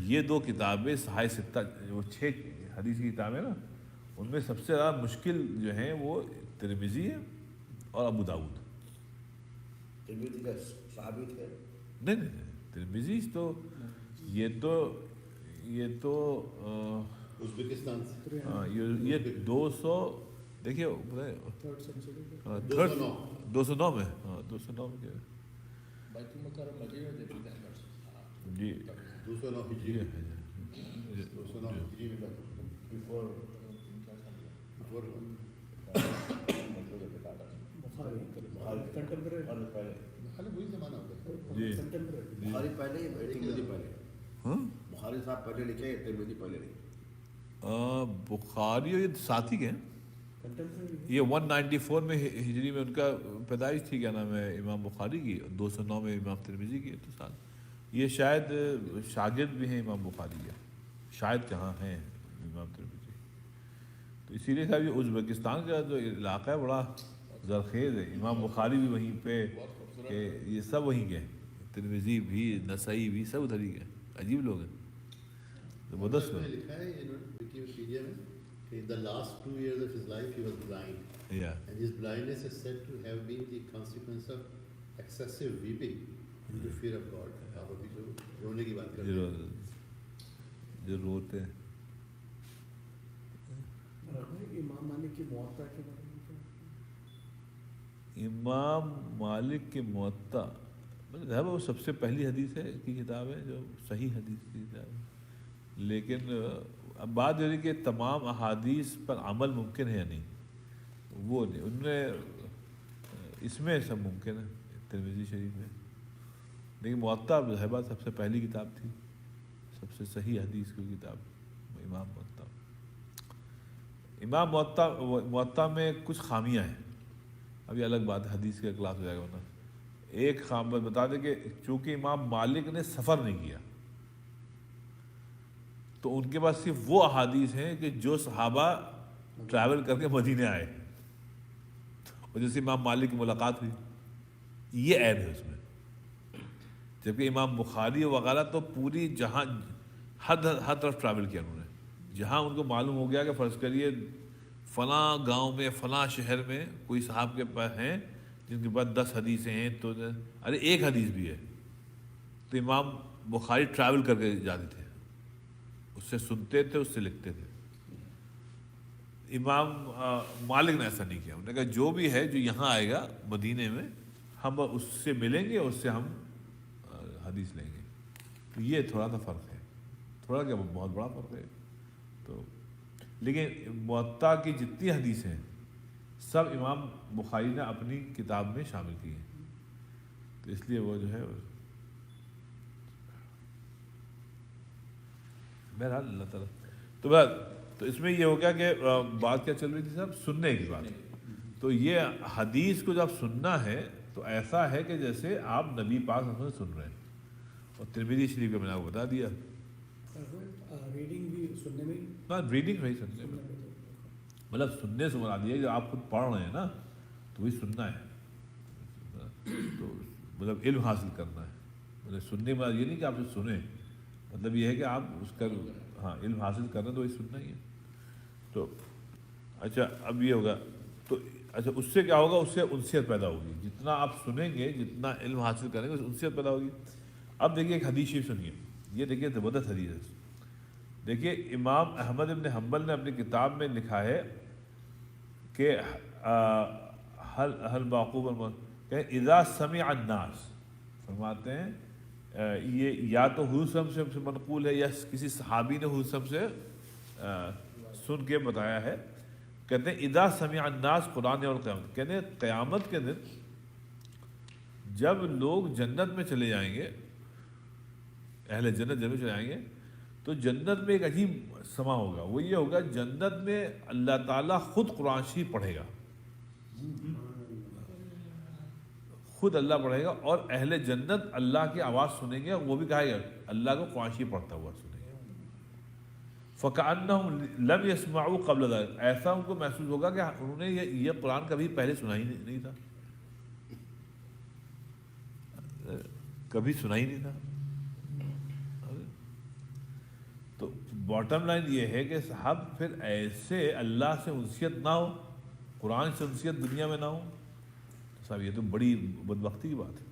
یہ دو کتابیں صحاح ستہ, وہ 6 حدیث کی کتابیں نا, ان میں سب سے زیادہ مشکل جو ہیں وہ ترمذی ہے اور ابو داود. ترمذی کا صحابی تھے؟ نہیں, ترمذی تو یہ تو ازبکستان سے یہ 200 دیکھیے 209 میں, ہاں 209 میں کیا بیت المکرم مدینہ جی 209 ہجری یہ میں ہے 209 ہجری میں بیفور خالی وہی زمانہ ہوتا ہے. جی بخاری پہلے ہی ترمذی پہلے؟ ہاں بخاری صاحب پہلے لکھے, ترمذی پہلے نہیں. بخاری یہ ساتھی کے ہیں, یہ 194 میں ہجری میں ان کا پیدائش تھی, کیا نام ہے, امام بخاری کی, 209 میں امام ترمذی کی. تو ساتھ یہ شاید شاگرد بھی ہیں امام بخاری کے, شاید کہاں ہیں امام ترمذی. تو اسی لیے صاحب یہ ازبکستان کا جو علاقہ ہے بڑا زرخیز ہے. امام بخاری بھی وہیں پہ, کہ یہ سب وہیں کے, ترمذی بھی, نسائی بھی, سب ادھر ہی کے. عجیب لوگ ہیں, زبردست لوگ. لکھا ہے وکیپیڈیا میں کہ the last 2 years of his life he was blind, Yeah. and his blindness is said to have been the consequence of excessive weeping due to fear of God. آپ ابھی جو رونے کی بات کر رہے ہیں, جو روتے ہیں. امام مالک کی موطا کے بارے میں امام مالک کی موطا مطلب وہ سب سے پہلی حدیث ہے کی کتاب ہے جو صحیح حدیث کی کتاب ہے. لیکن اب بات یہ ہے کہ تمام احادیث پر عمل ممکن ہے یا نہیں, وہ نہیں, ان میں اس میں سب ممکن ہے ترمذی شریف میں. لیکن موطا بات سب سے پہلی کتاب تھی, سب سے صحیح حدیث کی کتاب امام موطا. امام موطا میں کچھ خامیاں ہیں, ابھی الگ بات ہے, حدیث کا کلاس ہو جائے گا ورنہ. ایک خام بتا دیں کہ چونکہ امام مالک نے سفر نہیں کیا تو ان کے پاس صرف وہ احادیث ہیں کہ جو صحابہ ٹریول کر کے مدینے آئے اور جیسے امام مالک کی ملاقات ہوئی, یہ عیب ہے اس میں. جبکہ امام بخاری وغیرہ تو پوری جہاں ہر طرف ٹریول کیا انہوں نے, جہاں ان کو معلوم ہو گیا کہ فرض کریے فلاں گاؤں میں فلاں شہر میں کوئی صاحب کے پاس ہیں جن کے پاس 10 حدیثیں ہیں, تو ارے ایک حدیث بھی ہے تو امام بخاری ٹریول کر کے جاتے تھے, اس سے سنتے تھے, اس سے لکھتے تھے. امام مالک نے ایسا نہیں کیا, انہوں نے کہا جو بھی ہے جو یہاں آئے گا مدینے میں ہم اس سے ملیں گے, اس سے ہم حدیث لیں گے. تو یہ تھوڑا سا فرق ہے, تھوڑا کیا بہت بڑا فرق ہے. تو لیکن موطا کی جتنی حدیث ہیں سب امام بخاری نے اپنی کتاب میں شامل کی ہیں, تو اس لیے وہ جو ہے بہرحال اللہ تعالیٰ. تو اس میں یہ ہو گیا کہ بات کیا چل رہی تھی صاحب, سننے کی بات. تو یہ حدیث کو جب سننا ہے تو ایسا ہے کہ جیسے آپ نبی پاک صلی اللہ علیہ وسلم سن رہے ہیں. اور ترمذی شریف کا میں نے آپ کو بتا دیا, ریڈنگ بھی سننے میں, ہاں ریڈنگ نہیں سننے میں, مطلب سننے سے مراد یہ ہے جو آپ خود پڑھ رہے ہیں نا تو وہی سننا ہے. تو مطلب علم حاصل کرنا ہے, مطلب سننے میں یہ نہیں کہ آپ سے سنیں, مطلب یہ ہے کہ آپ اس کا ہاں علم حاصل کرنا تو وہی سننا ہی ہے. تو اچھا اب یہ ہوگا, تو اچھا اس سے کیا ہوگا, اس سے انسیت پیدا ہوگی. جتنا آپ سنیں گے, جتنا علم حاصل کریں گے, اس سے انسیت پیدا ہوگی. اب دیکھیے ایک حدیث شریف سنیے, یہ دیکھیے زبردست حدیث ہے. دیکھیے امام احمد بن حنبل نے اپنی کتاب میں لکھا ہے کہ ہل باقوب کہ اذا سمع الناس, فرماتے ہیں یہ یا تو حضور صلی اللہ علیہ وسلم سے منقول ہے یا کسی صحابی نے حضور صلی اللہ علیہ وسلم سے سن کے بتایا ہے. کہتے ہیں اذا سمع الناس قرآن اور قیامت, کہتے ہیں قیامت کے دن جب لوگ جنت میں چلے جائیں گے, اہل جنت جنت چلے جائیں گے, تو جنت میں ایک عجیب سما ہوگا. وہ یہ ہوگا جنت میں اللہ تعالیٰ خود قرآن شریف پڑھے گا, خود اللہ پڑھے گا، اور اہل جنت اللہ کی آواز سنیں گے، وہ بھی کہے گا اللہ کو قرآن پڑھتا ہوا سنیں گے. فَكَأَنَّهُمْ لَمْ يَسْمَعُوا قَبْلَ ذَلِكَ، ایسا ان کو محسوس ہوگا کہ انہوں نے یہ قرآن کبھی پہلے سنا ہی نہیں تھا، کبھی سنا ہی نہیں تھا. تو باٹم لائن یہ ہے کہ صاحب پھر ایسے اللہ سے انسیت نہ ہو، قرآن سے انسیت دنیا میں نہ ہو، صاحب یہ تو بڑی بدبختی کی بات ہے.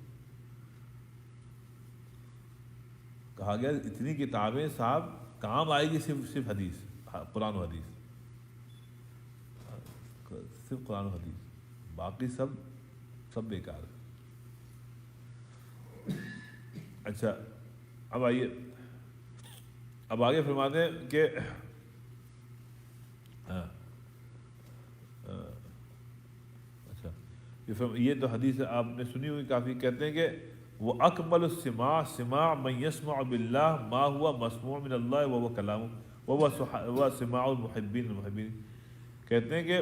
کہا گیا اتنی کتابیں صاحب کام آئے گی صرف حدیث، قرآن و حدیث، صرف قرآن و حدیث، باقی سب بیکار ہے. اچھا اب آئیے، اب آگے فرماتے ہیں کہ اچھا یہ تو حدیث آپ نے سنی ہوئی کافی. کہتے ہیں کہ وہ اکمل السماع سماع من یسمع باللہ ما ہوا مسموع من اللہ وهو کلام وهو سماع المحبین المحبین. کہتے ہیں کہ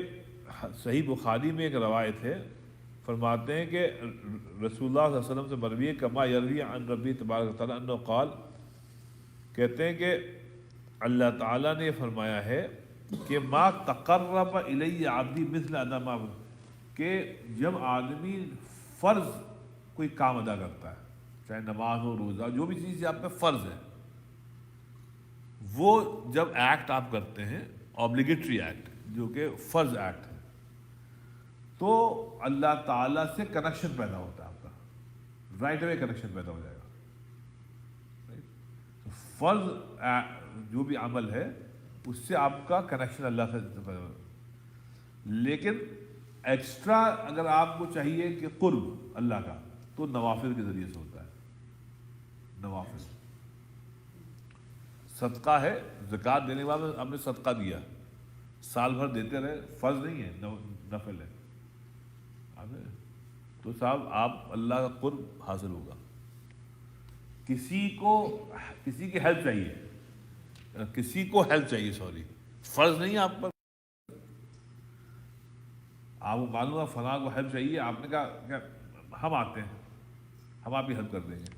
صحیح بخاری میں ایک روایت ہے، فرماتے ہیں کہ رسول اللہ صلی اللہ علیہ وسلم سے مروی ہے کما یروی عن ربی تبارک و تعالی انہ قال، کہتے ہیں کہ اللہ تعالیٰ نے فرمایا ہے کہ ما تقرب الی عبدی مثل ادا ما، کہ جب آدمی فرض کوئی کام ادا کرتا ہے، چاہے نماز ہو، روزہ، جو بھی چیز آپ پہ فرض ہے، وہ جب ایکٹ آپ کرتے ہیں اوبلیگیٹری ایکٹ جو کہ فرض ایکٹ ہے، تو اللہ تعالیٰ سے کنیکشن پیدا ہوتا ہے، آپ کا رائٹ اوے کنیکشن پیدا ہو جائے گا. فرض جو بھی عمل ہے اس سے آپ کا کنیکشن اللہ سے پیدا ہوگا. لیکن ایکسٹرا اگر آپ کو چاہیے کہ قرب اللہ کا، تو نوافل کے ذریعے سے ہوتا ہے. نوافل صدقہ ہے، زکوٰۃ دینے کے بعد ہم نے صدقہ دیا، سال بھر دیتے رہے، فرض نہیں ہے، نفل ہے. تو صاحب آپ اللہ کا قرب حاصل ہوگا. کسی کی ہیلپ چاہیے، سوری، فرض نہیں ہے آپ پر، آپ کو معلوم ہے فلاں کو ہیلپ چاہیے، آپ نے کہا کہ ہم آتے ہیں، ہم آپ کی ہیلپ کر دیں گے،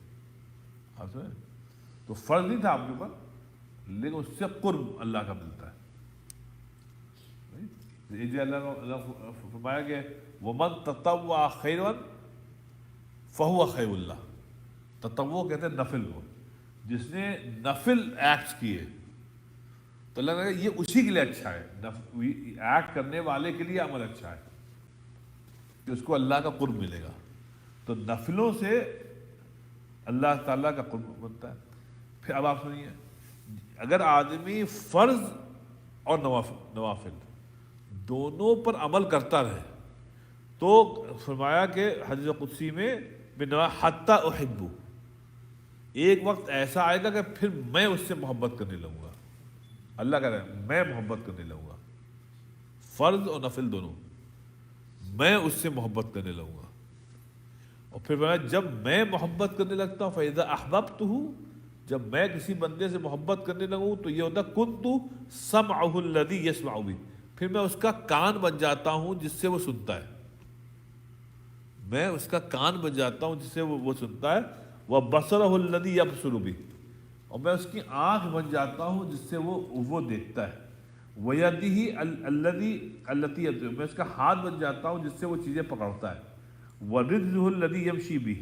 تو فرض نہیں تھا آپ کے اوپر، لیکن اس سے قرب اللہ کا ملتا ہے. یہ اللہ نے فرمایا کہ وَمَن تَطَوَّعَ خَيْرًا فَهُوَ خَيْرٌ لَّهُ. تطوع کہتے ہیں نفل کو، جس نے نفل ایکٹس کیے تو اللہ کہا یہ اسی کے لیے اچھا ہے، ایکٹ کرنے والے کے لیے عمل اچھا ہے کہ اس کو اللہ کا قرب ملے گا. تو نفلوں سے اللہ تعالیٰ کا قرب بنتا ہے. پھر اب آپ سنیے، اگر آدمی فرض اور نوافل دونوں پر عمل کرتا رہے تو فرمایا کہ حدیث قدسی میں حتی احبو، ایک وقت ایسا آئے گا کہ پھر میں اس سے محبت کرنے لگوں گا. اللہ کہہ رہا ہے میں محبت کرنے لگوں گا، فرض اور نفل دونوں، میں اس سے محبت کرنے لگوں گا. اور پھر جب میں محبت کرنے لگتا ہوں فَإِذَا أَحْبَبْتُهُ، جب میں کسی بندے سے محبت کرنے لگوں تو یہ ہوتا كُنْتُ سَمْعُهُ الَّذِي يَسْمَعُ بِهِ، پھر میں اس کا کان بن جاتا ہوں جس سے وہ سنتا ہے، میں اس کا کان بن جاتا ہوں جس سے وہ سنتا ہے. وَبَصَرَهُ الَّذِي يَبْصُرُ بِهِ، اور میں اس کی آنکھ بن جاتا ہوں جس سے وہ دیکھتا ہے. وَيَدِهِ الَّتِي يَبْطِشُ، میں اس کا ہاتھ بن جاتا ہوں جس سے وہ چیزیں پکڑتا ہے. وَرِجْلُهُ الَّذِي يَمْشِي بِهِ،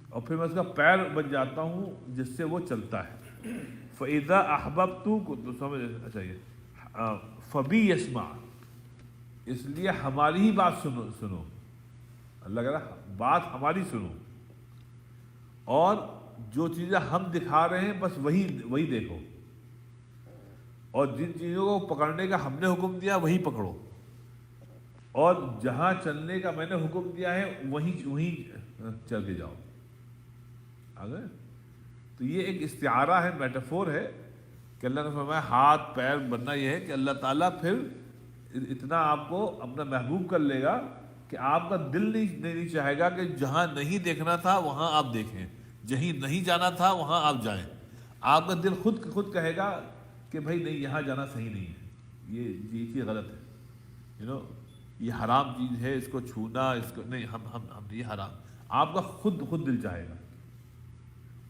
اور پھر میں اس کا پیر بن جاتا ہوں جس سے وہ چلتا ہے. فَإِذَا أَحْبَبْتُ، تو سمجھ چاہیے، فَبِي يَسْمَعُ، اس لیے ہماری ہی بات سنو، اللہ کہہ رہا بات ہماری سنو، اور جو چیزیں ہم دکھا رہے ہیں بس وہی دیکھو، اور جن چیزوں کو پکڑنے کا ہم نے حکم دیا وہی پکڑو، اور جہاں چلنے کا میں نے حکم دیا ہے وہیں چل کے جاؤ. آگے تو یہ ایک استعارہ ہے، میٹافور ہے کہ اللہ نے فرمایا ہاتھ پیر بننا یہ ہے کہ اللہ تعالیٰ پھر اتنا آپ کو اپنا محبوب کر لے گا کہ آپ کا دل نہیں چاہے گا کہ جہاں نہیں دیکھنا تھا وہاں آپ دیکھیں، جہیں نہیں جانا تھا وہاں آپ جائیں. آپ کا دل خود کہے گا کہ بھائی نہیں، یہاں جانا صحیح نہیں ہے، یہ چیز غلط ہے، یہ حرام چیز ہے، اس کو چھونا، اس کو نہیں، ہم یہ حرام، آپ کا خود دل چاہے گا،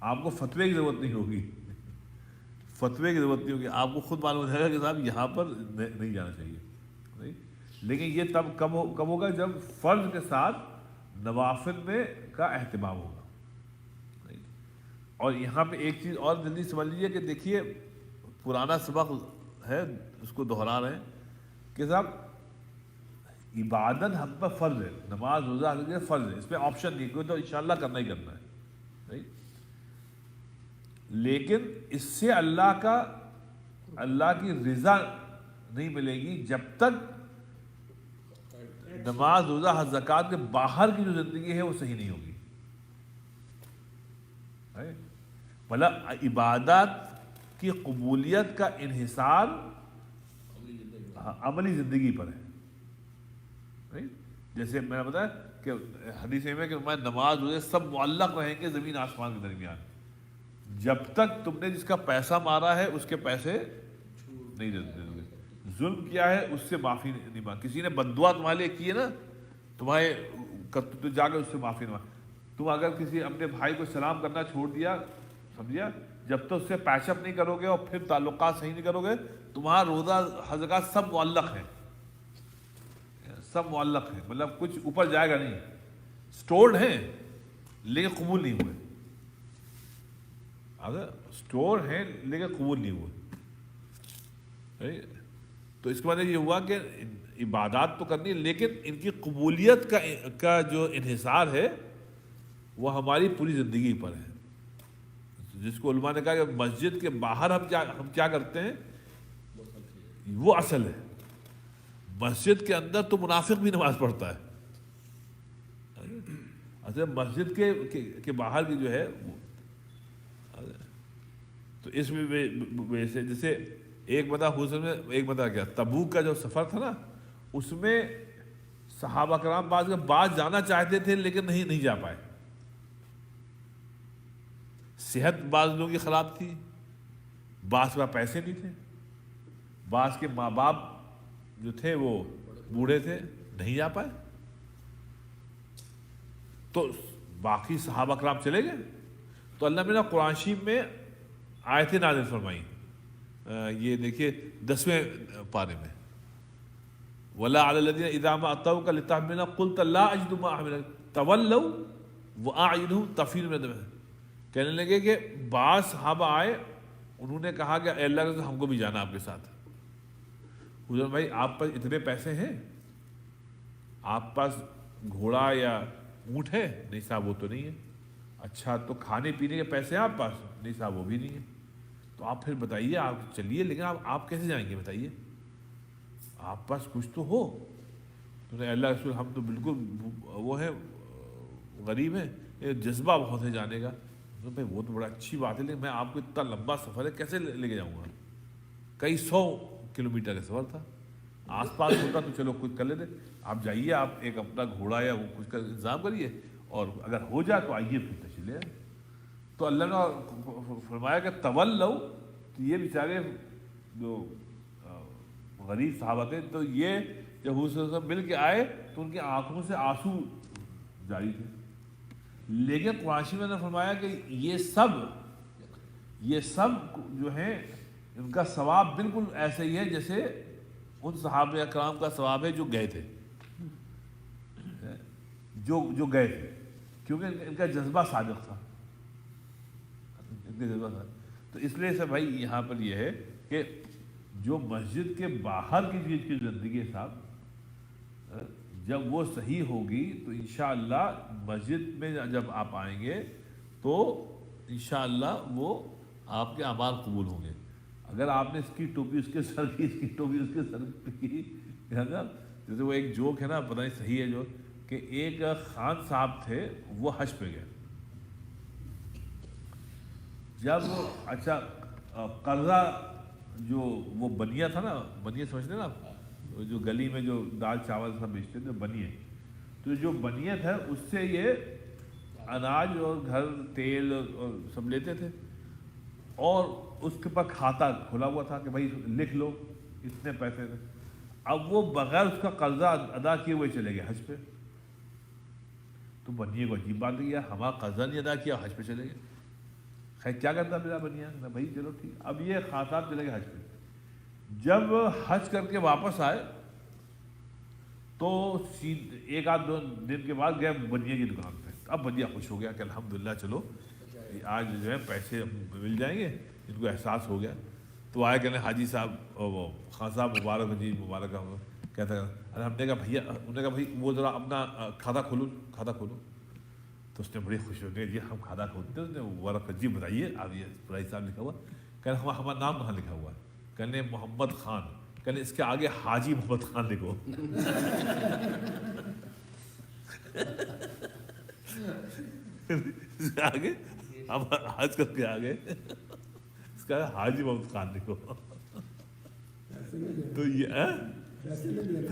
آپ کو فتوے کی ضرورت نہیں ہوگی، فتوے کی ضرورت نہیں ہوگی، آپ کو خود معلوم ہو جائے گا کہ صاحب یہاں پر نہیں جانا چاہیے، نہیں. لیکن یہ تب کب ہوگا جب فرض کے ساتھ نوافل میں کا اہتمام ہوگا. اور یہاں پہ ایک چیز اور جلدی سمجھ لیجیے کہ دیکھیے پرانا سبق ہے، اس کو دہرا رہے ہیں کہ صاحب عبادت ہم پر فرض ہے، نماز روزہ حج فرض ہے، اس پہ آپشن نہیں، کوئی تو انشاءاللہ کرنا ہی کرنا ہے، نہیں. لیکن اس سے اللہ کی رضا نہیں ملے گی جب تک نماز روزہ حج زکوٰۃ کے باہر کی جو زندگی ہے وہ صحیح نہیں ہوگی. بھلا عبادات کی قبولیت کا انحصار عملی زندگی پر ہے. جیسے میں نے بتایا کہ حدیث میں کہ میں نماز روزے سب معلق رہیں گے زمین آسمان کے درمیان، جب تک تم نے جس کا پیسہ مارا ہے اس کے پیسے نہیں دے دو گے، ظلم کیا ہے اس سے معافی نہیں مانگ، کسی نے بددعا تمہارے لیے کی ہے نا تمہارے تو جا کے اس سے معافی نہیں مانگ. تم اگر کسی اپنے بھائی کو سلام کرنا چھوڑ دیا، سمجھیا، جب تک اس سے پیچ اپ نہیں کرو گے اور پھر تعلقات صحیح نہیں کرو گے، تمہارا روزہ حج سب معلق ہیں، سب معلق ہیں، مطلب کچھ اوپر جائے گا نہیں، سٹورڈ ہیں لیکن قبول نہیں ہوئے. اگر سٹور ہیں لیکن قبول نہیں ہوئے، تو اس کا مطلب یہ ہوا کہ عبادات تو کرنی لیکن ان کی قبولیت کا جو انحصار ہے وہ ہماری پوری زندگی پر ہے. جس کو علماء نے کہا کہ مسجد کے باہر ہم کیا کرتے ہیں وہ اصل ہے، مسجد کے اندر تو منافق بھی نماز پڑھتا ہے، اصل مسجد کے باہر کی جو ہے وہ. تو اس میں سے جیسے ایک بتا کیا تبوک کا جو سفر تھا نا، اس میں صحابہ کرام بعض جانا چاہتے تھے لیکن نہیں جا پائے. صحت بعض لوگوں کی خراب تھی، بعض کا پیسے نہیں تھے، بعض کے ماں باپ جو تھے وہ بوڑھے تھے، نہیں جا پائے. تو باقی صحابہ کرام چلے گئے. تو اللہ نے قرآن شریف میں آیتیں نازل فرمائی، یہ دیکھیے 10ویں پارے میں، وَلَا عَلَى الَّذِينَ إِذَا مَا أَتَوْكَ لِتَحْمِلَهُمْ قُلْتَ لَا أَجِدُ مَا أَحْمِلُكُمْ تَوَلَّوْا وَأَعْيُنُهُمْ تَفِيضُ مِنَ الدَّمْعِ. کہنے لگے کہ بعض صحابہ آئے، انہوں نے کہا کہ اے اللہ کے ہم کو بھی جانا آپ کے ساتھ. حضور بھائی آپ پاس اتنے پیسے ہیں، آپ پاس گھوڑا یا اونٹ ہے؟ نہیں صاحب وہ تو نہیں ہے. اچھا تو کھانے پینے کے پیسے ہیں آپ پاس؟ نہیں صاحب وہ بھی نہیں ہے. تو آپ پھر بتائیے، آپ چلیے، لیکن آپ کیسے جائیں گے بتائیے، آپ پاس کچھ تو ہو. تو اللہ رسول ہم تو بالکل وہ ہے غریب ہیں، جذبہ بہت ہے جانے کا. بھائی وہ تو بڑا اچھی بات ہے لیکن میں آپ کو اتنا لمبا سفر ہے کیسے لے کے جاؤں گا؟ کئی 100 کلومیٹر کا سفر تھا، آس پاس ہوتا تو چلو کچھ کر لیتے. آپ جائیے، آپ ایک اپنا گھوڑا یا وہ کچھ کا انتظام کریے، اور اگر ہو جائے تو آئیے پھر چلے. تو اللہ نے فرمایا کہ تولوا، تو یہ بیچارے جو غریب صحابہ تھے، تو یہ جب حضور صلی اللہ علیہ وسلم مل کے آئے تو ان کی آنکھوں سے آنسو جاری تھے. لیکن قرآن شریف نے فرمایا کہ یہ سب جو ہیں ان کا ثواب بالکل ایسے ہی ہے جیسے ان صحابہ اکرام کا ثواب ہے جو گئے تھے، جو گئے تھے، کیونکہ ان کا جذبہ صادق تھا. تو اس لیے سے بھائی یہاں پر یہ ہے کہ جو مسجد کے باہر کی چیز کی زندگی ہے صاحب، جب وہ صحیح ہوگی تو انشاءاللہ مسجد میں جب آپ آئیں گے تو انشاءاللہ وہ آپ کے اعمال قبول ہوں گے. اگر آپ نے اس کی ٹوپی اس کے سر کی، اس کی ٹوپی اس کے سر کی، جیسے وہ ایک جوک ہے نا، پتہ نہیں صحیح ہے جو، کہ ایک خان صاحب تھے، وہ حج پہ گئے. جب اچھا قرضہ جو وہ بنیا تھا نا، بنیا سمجھتے نا آپ، جو گلی میں جو دال چاول سب بیچتے تھے بنیے، تو جو بنیت ہے اس سے یہ اناج اور گھر تیل اور سب لیتے تھے، اور اس کے پاس کھاتا کھلا ہوا تھا کہ بھائی لکھ لو اتنے پیسے تھے. اب وہ بغیر اس کا قرضہ ادا کیے ہوئے چلے گئے حج پہ. تو بنیے کو عجیب بات ہے، ہمارا قرضہ نہیں ادا کیا حج پہ چلے گئے. خیر کیا کرتا میرا بنیا، بھائی چلو ٹھیک. اب یہ خان صاحب چلے گئے حج پہ. جب حج کر کے واپس آئے تو ایک آدھ دو دن کے بعد گئے بنیا کی دکان پہ. اب بنیا خوش ہو گیا کہ الحمدللہ چلو آج جو ہے پیسے مل جائیں گے، ان کو احساس ہو گیا. تو آئے کہنے حاجی صاحب وہ خان صاحب مبارک جی مبارک. کہتا ارے ہم نے کہا بھیا، انہوں نے کہا بھائی وہ ذرا اپنا کھاتا کھولو. تو اس نے بڑی خوشی ہو گئی جی ہم کھاتا کھولتے ہیں. اس نے مبارک جی بتائیے آپ، یہ پرائی صاحب لکھا ہوا. کہنے ہمارا نام کہاں لکھا ہوا ہے؟ کہنے محمد خان. کہنے اس کے آگے حاجی محمد خان لکھو. اس کے آگے ہم حج کر کے آگے اس کا حاجی محمد خان لکھو. تو یہ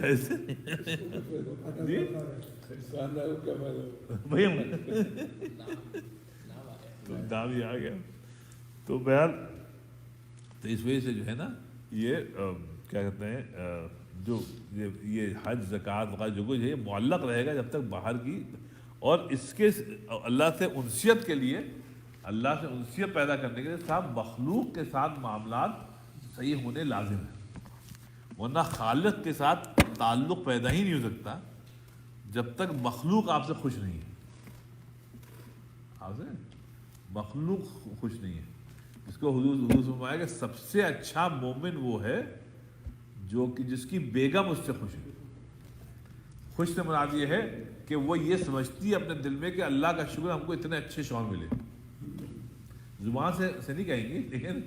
پیسے بھائی نام ہی آ گیا. تو بہرحال تو اس وجہ سے جو ہے نا یہ کیا کہتے ہیں جو یہ حج زکوٰۃ وغیرہ جو کچھ ہے یہ معلق رہے گا جب تک باہر کی. اور اس کے اللہ سے انسیت کے لیے، اللہ سے انسیت پیدا کرنے کے لیے صاحب مخلوق کے ساتھ معاملات صحیح ہونے لازم ہیں، ورنہ خالق کے ساتھ تعلق پیدا ہی نہیں ہو سکتا جب تک مخلوق آپ سے خوش نہیں ہے. آپ سے مخلوق خوش نہیں ہے. اس کو حضور فرمایا کہ سب سے اچھا مومن وہ ہے جو کہ جس کی بیگم اس سے خوش ہے. خوش سے مراد یہ ہے کہ وہ یہ سمجھتی ہے اپنے دل میں کہ اللہ کا شکر ہم کو اتنے اچھے شوہر ملے. زبان سے نہیں کہیں گی لیکن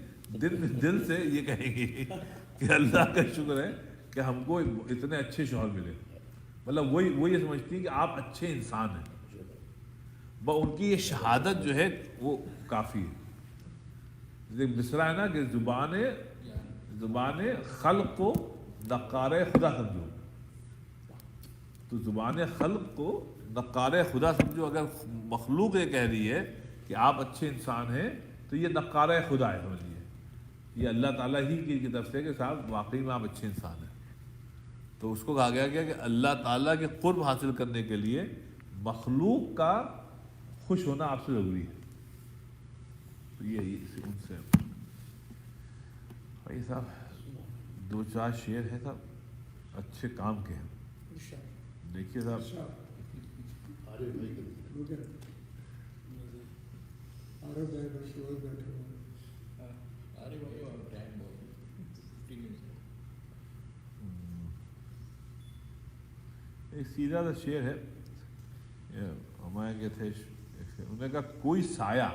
دل سے یہ کہیں گی کہ اللہ کا شکر ہے کہ ہم کو اتنے اچھے شوہر ملے. مطلب وہ یہ سمجھتی ہے کہ آپ اچھے انسان ہیں. ان کی یہ شہادت جو ہے وہ کافی ہے. مصرع ہے نا کہ زبان خلق کو نقار خدا سمجھو. تو زبان خلق کو نقار خدا سمجھو. اگر مخلوق یہ کہہ رہی ہے کہ آپ اچھے انسان ہیں تو یہ نقار خدا ہے سمجھیے. یہ اللہ تعالیٰ ہی کی طرف سے کہ صاحب واقعی میں آپ اچھے انسان ہیں. تو اس کو کہا گیا کہ اللہ تعالیٰ کے قرب حاصل کرنے کے لیے مخلوق کا خوش ہونا آپ سے ضروری ہے. تو یہ ان سے بھائی صاحب 2-4 شعر ہیں صاحب اچھے کام کے ہیں. دیکھیے صاحب ایک سیدھا سا شعر ہے ہمارے کے تھے. انہوں نے کہا کوئی سایہ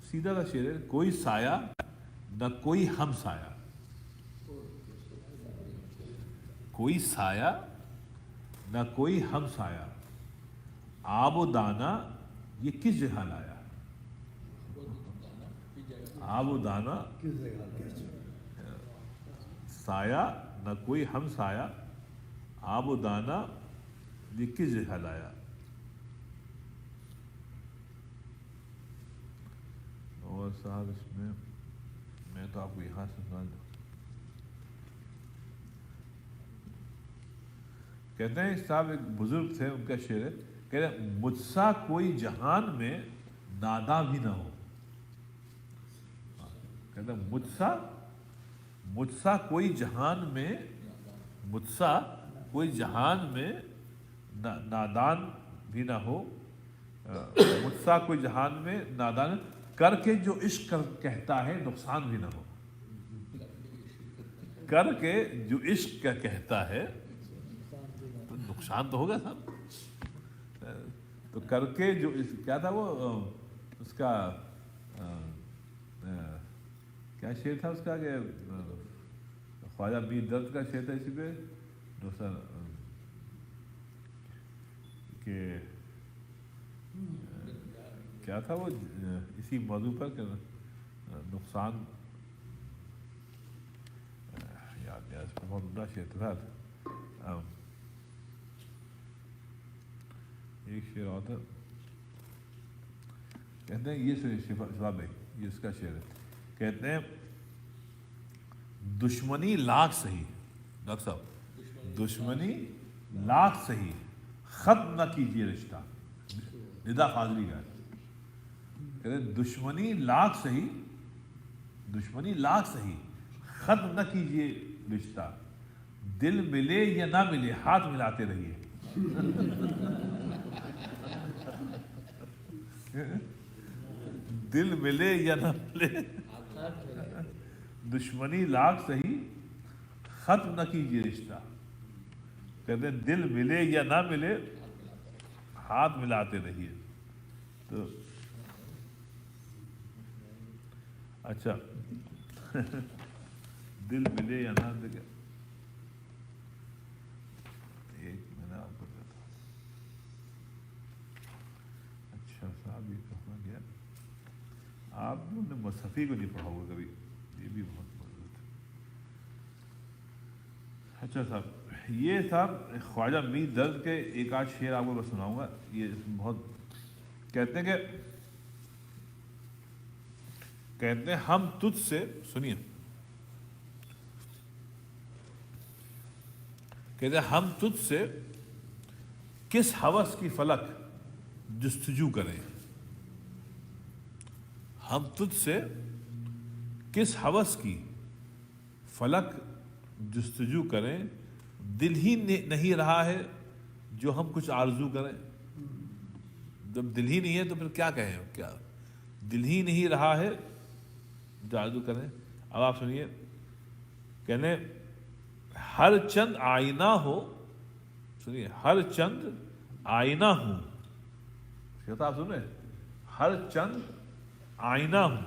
سیدھا سا شعر ہے. کوئی سایہ نہ کوئی ہم سایہ. کوئی سایہ نہ کوئی ہم سایہ. آب و دانہ یہ کس جگہ لایا. آب و دانہ سایہ نہ کوئی ہم سایہ. آب و دانہ یہ کس جگہ لایا. اور صاحب اس میں تو آپ کو یہاں سے سنا دوں. کہتے ہیں صاحب ایک بزرگ تھے ان کا شعر ہے. کہتے ہیں مجھ سا کوئی جہان میں ناداں بھی نہ ہو. کہتے ہیں مجھ سا کوئی جہان میں نادان بھی نہ ہو. مجھ سا کوئی جہان میں نادان کر کے جو عشق کہتا ہے نقصان بھی نہ ہو. کر کے جو عشق کا کہتا ہے تو نقصان تو ہوگا صاحب. تو کر کے جو کیا تھا وہ اس کا کیا شعر تھا اس کا کہ خواجہ میر درد کا شعر تھا اسی پہ دوسرا کہ کیا تھا وہ اسی موضوع پر کہ نقصان یاد نہیں اس پر بہت عمدہ شعر تھا. ایک شعر اور تھا کہتے ہیں یہ شفا بھائی یہ اس کا شعر ہے. کہتے ہیں دشمنی لاکھ صحیح، ڈاکٹر صاحب دشمنی لاکھ صحیح ختم نہ کیجیے رشتہ، ندا فاضلی کا کہتے ہیں دشمنی لاکھ صحیح، دشمنی لاکھ صحیح ختم نہ کیجیے رشتہ، دل ملے یا نہ ملے ہاتھ ملاتے رہیے۔ دل ملے یا نہ ملے دشمنی لاکھ صحیح ختم نہ کیجیے رشتہ، کہتے ہیں دل ملے یا نہ ملے ہاتھ ملاتے رہیے۔ تو اچھا دل ملے یا نہ ملے، ایک میں نے آپ کو کہتا ہوں۔ اچھا صاحب یہ کہاں گیا، آپ نے مصحفی کو نہیں پڑھا ہوگا کبھی، یہ بھی بہت مضبوط ہے۔ اچھا صاحب یہ صاحب خواجہ میر درد کے ایک آدھ شعر آپ کو میں سناؤں گا، یہ بہت کہتے ہیں ہم تجھ سے، سنیے، کہتے ہیں ہم تجھ سے کس ہوس کی فلک جستجو کریں، ہم تجھ سے کس ہوس کی فلک جستجو کریں، دل ہی نہیں رہا ہے جو ہم کچھ آرزو کریں۔ جب دل ہی نہیں ہے تو پھر کیا کہیں، کیا دل ہی نہیں رہا ہے جو آرزو کریں۔ اب آپ سنیے، کہنے ہر چند آئینہ ہو، سنیے، ہر چند آئینہ ہوں، آپ سن رہے، ہر چند آئینہ ہوں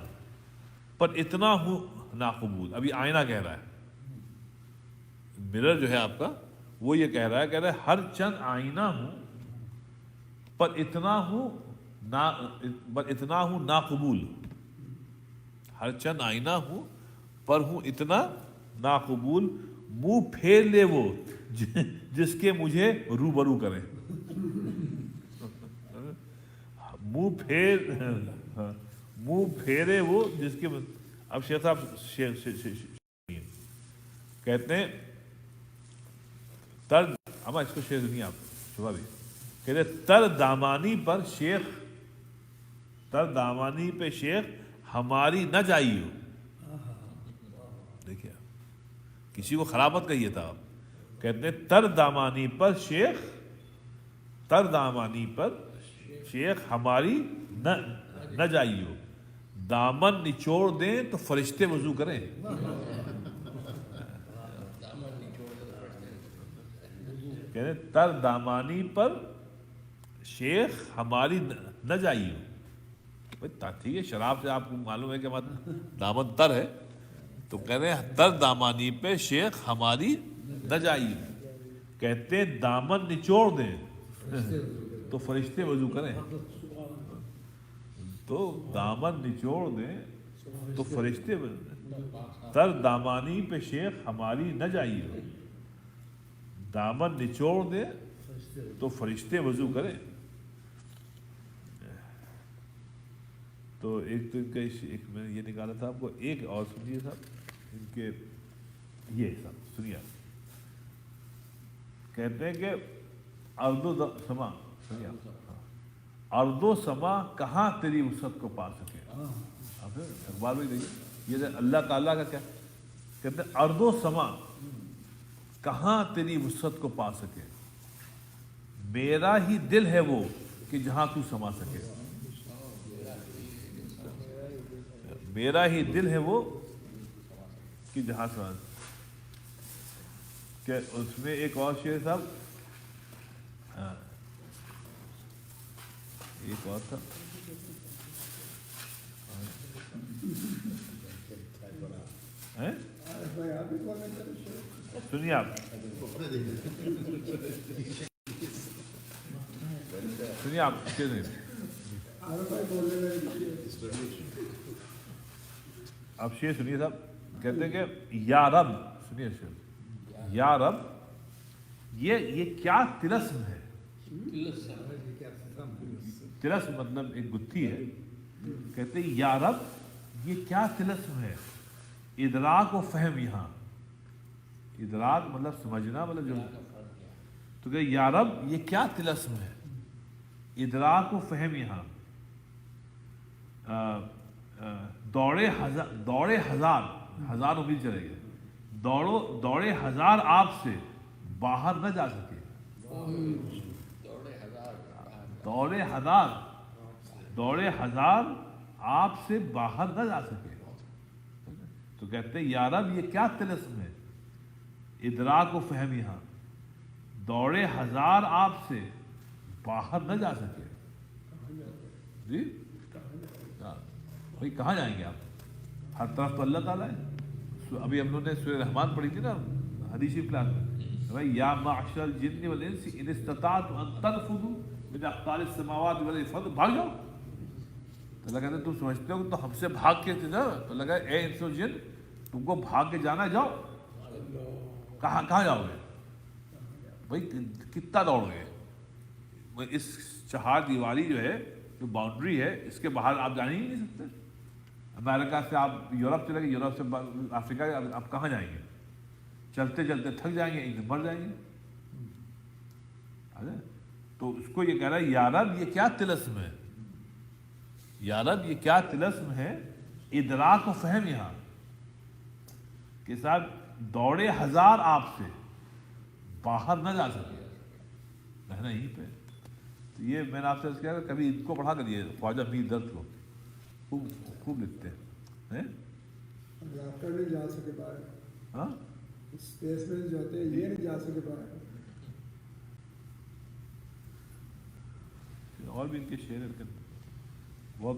پر اتنا ہوں ناقبول۔ ابھی آئینہ کہہ رہا ہے، مرر جو ہے آپ کا وہ یہ کہہ رہا ہے ہر چند آئینہ ہوں پر اتنا ہوں ناقبول، ہر چند آئینہ ہوں پر ہوں اتنا ناقبول، منہ پھیر لے وہ جس کے مجھے روبرو کرے، منہ پھیرے وہ جس کے۔ اب شیخ صاحب کہتے ہیں تر، اما اس کو شعر سنیے آپ شبہ بھی، کہتے تر دامانی پر شیخ، تر دامانی پہ شیخ ہماری نہ جائیو۔ دیکھیے کسی کو خراب مت کہیے تھا آپ، کہتے ہیں تر دامانی پر شیخ، تر دامانی پر شیخ ہماری نہ جائیو، دامن نچوڑ دیں تو فرشتے وضو کریں۔ کہتے ہیں تر دامانی پر شیخ ہماری نہ جائیو، ٹھیک ہے شراب سے آپ کو معلوم ہے کہ دامن تر ہے، تو کہتے ہیں تر دامانی پہ شیخ ہماری نہ جائیو، کہتے ہیں دامن نچوڑ دیں تو فرشتے وضو کریں، تو دامن نچوڑ دیں تو فرشتے، تر دامانی پہ شیخ ہماری نہ جائیو، دامن نچوڑ دیں تو فرشتے وضو کریں۔ تو ایک تو ان کا ایک میں نے یہ نکالا تھا آپ کو، ایک اور سنیے صاحب ان کے، یہ صاحب سنیے، کہتے ہیں کہ ارض و سما، سنیے ارض و سما کہاں تیری وسعت کو پا سکے۔ اخبار میں دیکھیے یہ اللہ تعالیٰ کا کیا کہتے ہیں، ارض و سما کہاں تیری وسعت کو پا سکے، میرا ہی دل ہے وہ کہ جہاں تو سما سکے، میرا ہی دل ہے وہ کہ جہاں سما۔ کہ اس میں ایک اور شعر صاحب، ہاں ایک اور تھا، سنیے آپ، سنیے آپ، اب شعر سنیے صاحب، کہتے ہیں کہ یا رب، سنیے شعر، یا رب یہ کیا طلسم ہے، طلسم مطلب ایک گتھی ہے، کہتے ہیں یا رب یہ کیا طلسم ہے، ادراک و فہم یہاں ادراک مطلب سمجھنا، مطلب جو تو کہ یا رب یہ کیا طلسم ہے، ادراک و فہم یہاں دوڑے ہزار ہزار امید چلے گئے، دوڑے ہزار آپ سے باہر نہ جا سکے، دوڑے ہزار آپ سے باہر نہ جا سکے. تو کہتے ہیں یا رب یہ کیا طلسم ہے، ادراک و فہم یہاں دوڑے ہزار آپ سے باہر نہ جا سکے. جی بھائی کہاں جائیں گے آپ؟ ہر طرف تو اللہ تعالیٰ ہے. ابھی ہم لوگوں نے سورہ رحمان پڑھی تھی نا حدیثی کلاس میں، بھائی یا معشر الجن والانس ان استطعتم ان تنفذوا من اقطار السماوات والارض فانفذوا، بھاگ جاؤ. تو اللہ کہتے ہیں تم سمجھتے ہو کہ تو ہم سے بھاگ کے نا، تو اللہ کہا اے انس و جن تم کو بھاگ کے جانا ہے، جاؤ. کہاں جاؤ گے بھائی، کتنا دوڑ گے؟ اس چہار دیواری جو ہے، جو باؤنڈری ہے، اس کے باہر آپ جانے ہی نہیں سکتے. امریکہ سے آپ یورپ چلے گئے، یورپ سے افریقہ آپ کہاں جائیں گے؟ چلتے چلتے تھک جائیں گے، ایک دن مر جائیں گے. تو اس کو یہ کہہ رہا ہے یا رب یہ کیا طلسم ہے، یا رب یہ کیا طلسم ہے، ادراک و فہم یہاں کہ صاحب دوڑے ہزار آپ سے باہر نہ جا سکے، رہنا یہیں پہ. تو یہ میں نے آپ سے عرض کیا کہ کبھی ان کو پڑھا کریے، خواجہ میر درد کو خوب لکھتے ہیں. ڈاکٹر نہیں جا سکے باہر، ہاں اسپیس میں جو ہوتے ہیں یہ نہیں جا سکے باہر. اور بھی ان کے شعر بہت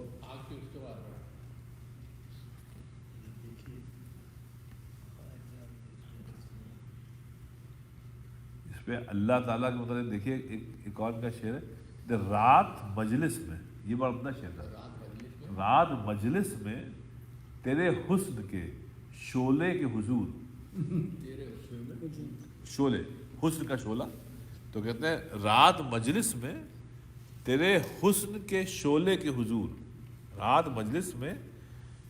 اس پہ اللہ تعالیٰ کے متعلق دیکھیے. ایک اور کا شعر ہے، رات مجلس میں، یہ بڑا اپنا شعر ہے. رات مجلس میں تیرے حسن کے شعلے کے حضور، شعلے حسن کا شعلہ. تو کہتے ہیں رات مجلس میں تیرے حسن کے شعلے کے حضور، رات مجلس میں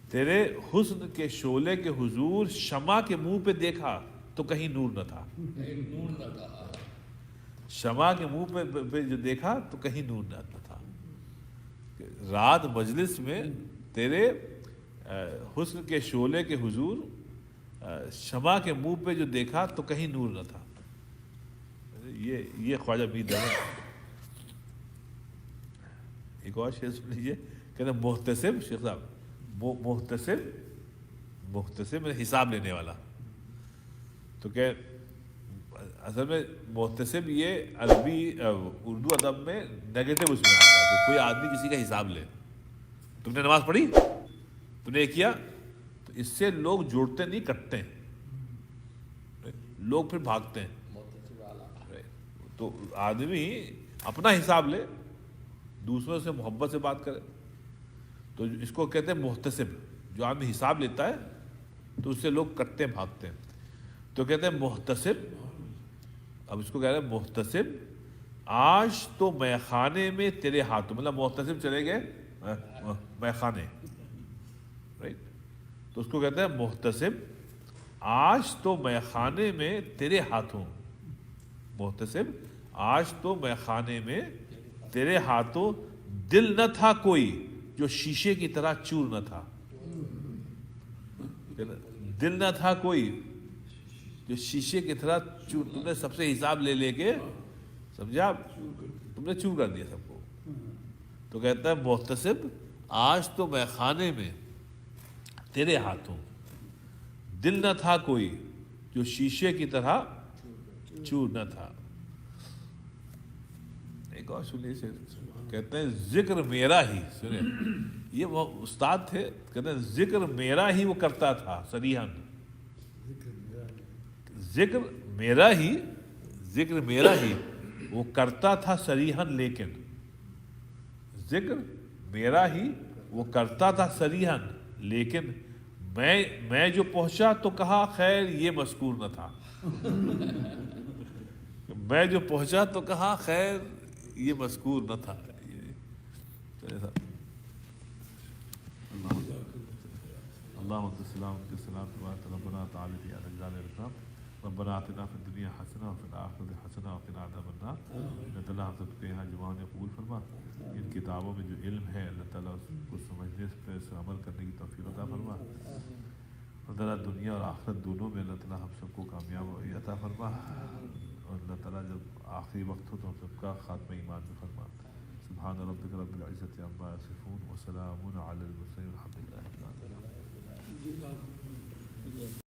تیرے حسن کے شعلے کے حضور، شمع کے منہ پہ دیکھا تو کہیں نور نہ تھا. شمع کے منہ پہ جو دیکھا تو کہیں نور نہ تھا. رات مجلس میں تیرے حسن کے شعلے کے حضور، شمع کے منہ پہ جو دیکھا تو کہیں نور نہ تھا. یہ خواجہ میر درد. ایک اور شعر سن لیجیے، کہتے ہیں محتسب، شیخ صاحب محتسب میں حساب لینے والا. تو کہ اصل میں محتسب یہ عربی اردو ادب میں نیگیٹو اس میں آتا ہے کہ کوئی آدمی کسی کا حساب لے. تم نے نماز پڑھی، تم نے یہ کیا، تو اس سے لوگ جوڑتے نہیں، کٹتے ہیں لوگ، پھر بھاگتے ہیں. تو آدمی اپنا حساب لے، دوسروں سے محبت سے بات کرے، تو اس کو کہتے ہیں محتسب. جو آدمی حساب لیتا ہے تو اس سے لوگ کٹتے بھاگتے ہیں. تو کہتے ہیں محتسب. اب اس کو کہہ رہے ہیں محتسب آج تو میخانے میں تیرے ہاتھوں، مطلب محتسب چلے گئے میخانے، رائٹ. تو اس کو کہتے ہیں محتسب آج تو میخانے میں تیرے ہاتھوں، محتسب آج تو میخانے میں تیرے ہاتھوں، دل نہ تھا کوئی جو شیشے کی طرح چور نہ تھا. دل نہ تھا کوئی جو شیشے کی طرح چور، تم نے سب سے حساب لے کے، سمجھا، تم نے چور کر دیا سب کو. تو کہتا ہے محتسب آج تو میخانے میں تیرے ہاتھوں، دل نہ تھا کوئی جو شیشے کی طرح چور نہ تھا. ایک اور سنیے سے کہتے ہیں ذکر میرا ہی، سنیں یہ وہ استاد تھے، کہتے ہیں ذکر میرا ہی وہ کرتا تھا صریحاً، ذکر میرا ہی وہ کرتا تھا صریحاً، لیکن ذکر میرا ہی وہ کرتا تھا صریحاً، لیکن میں جو پہنچا تو کہا خیر یہ مذکور نہ تھا. میں جو پہنچا تو کہا خیر یہ مذکور نہ تھا. اللہم صل علی سیدنا محمد ربنا تعالی فی اجزال الرحمن. ربنا آتنا فی الدنیا حسنہ وفی الآخرۃ حسنہ وقنا عذاب النار. اللہ تعالیٰ ہم سب کے یہاں جماعت نے قبول فرما. ان کتابوں میں جو علم ہے اللہ تعالیٰ اس کو سمجھنے پہ اس عمل کرنے کی توفیق عطا فرما. اللہ تعالیٰ دنیا اور آخرت دونوں میں اللہ تعالیٰ ہم سب کو کامیاب عطا فرما. اور اللہ تعالیٰ جب آخری وقت ہو تو ہم سب کا خاتمہ ایمان میں فرما. سبحان ربک رب العزت عما یصفون وسلام علی المرسلین والحمد للہ رب العالمین.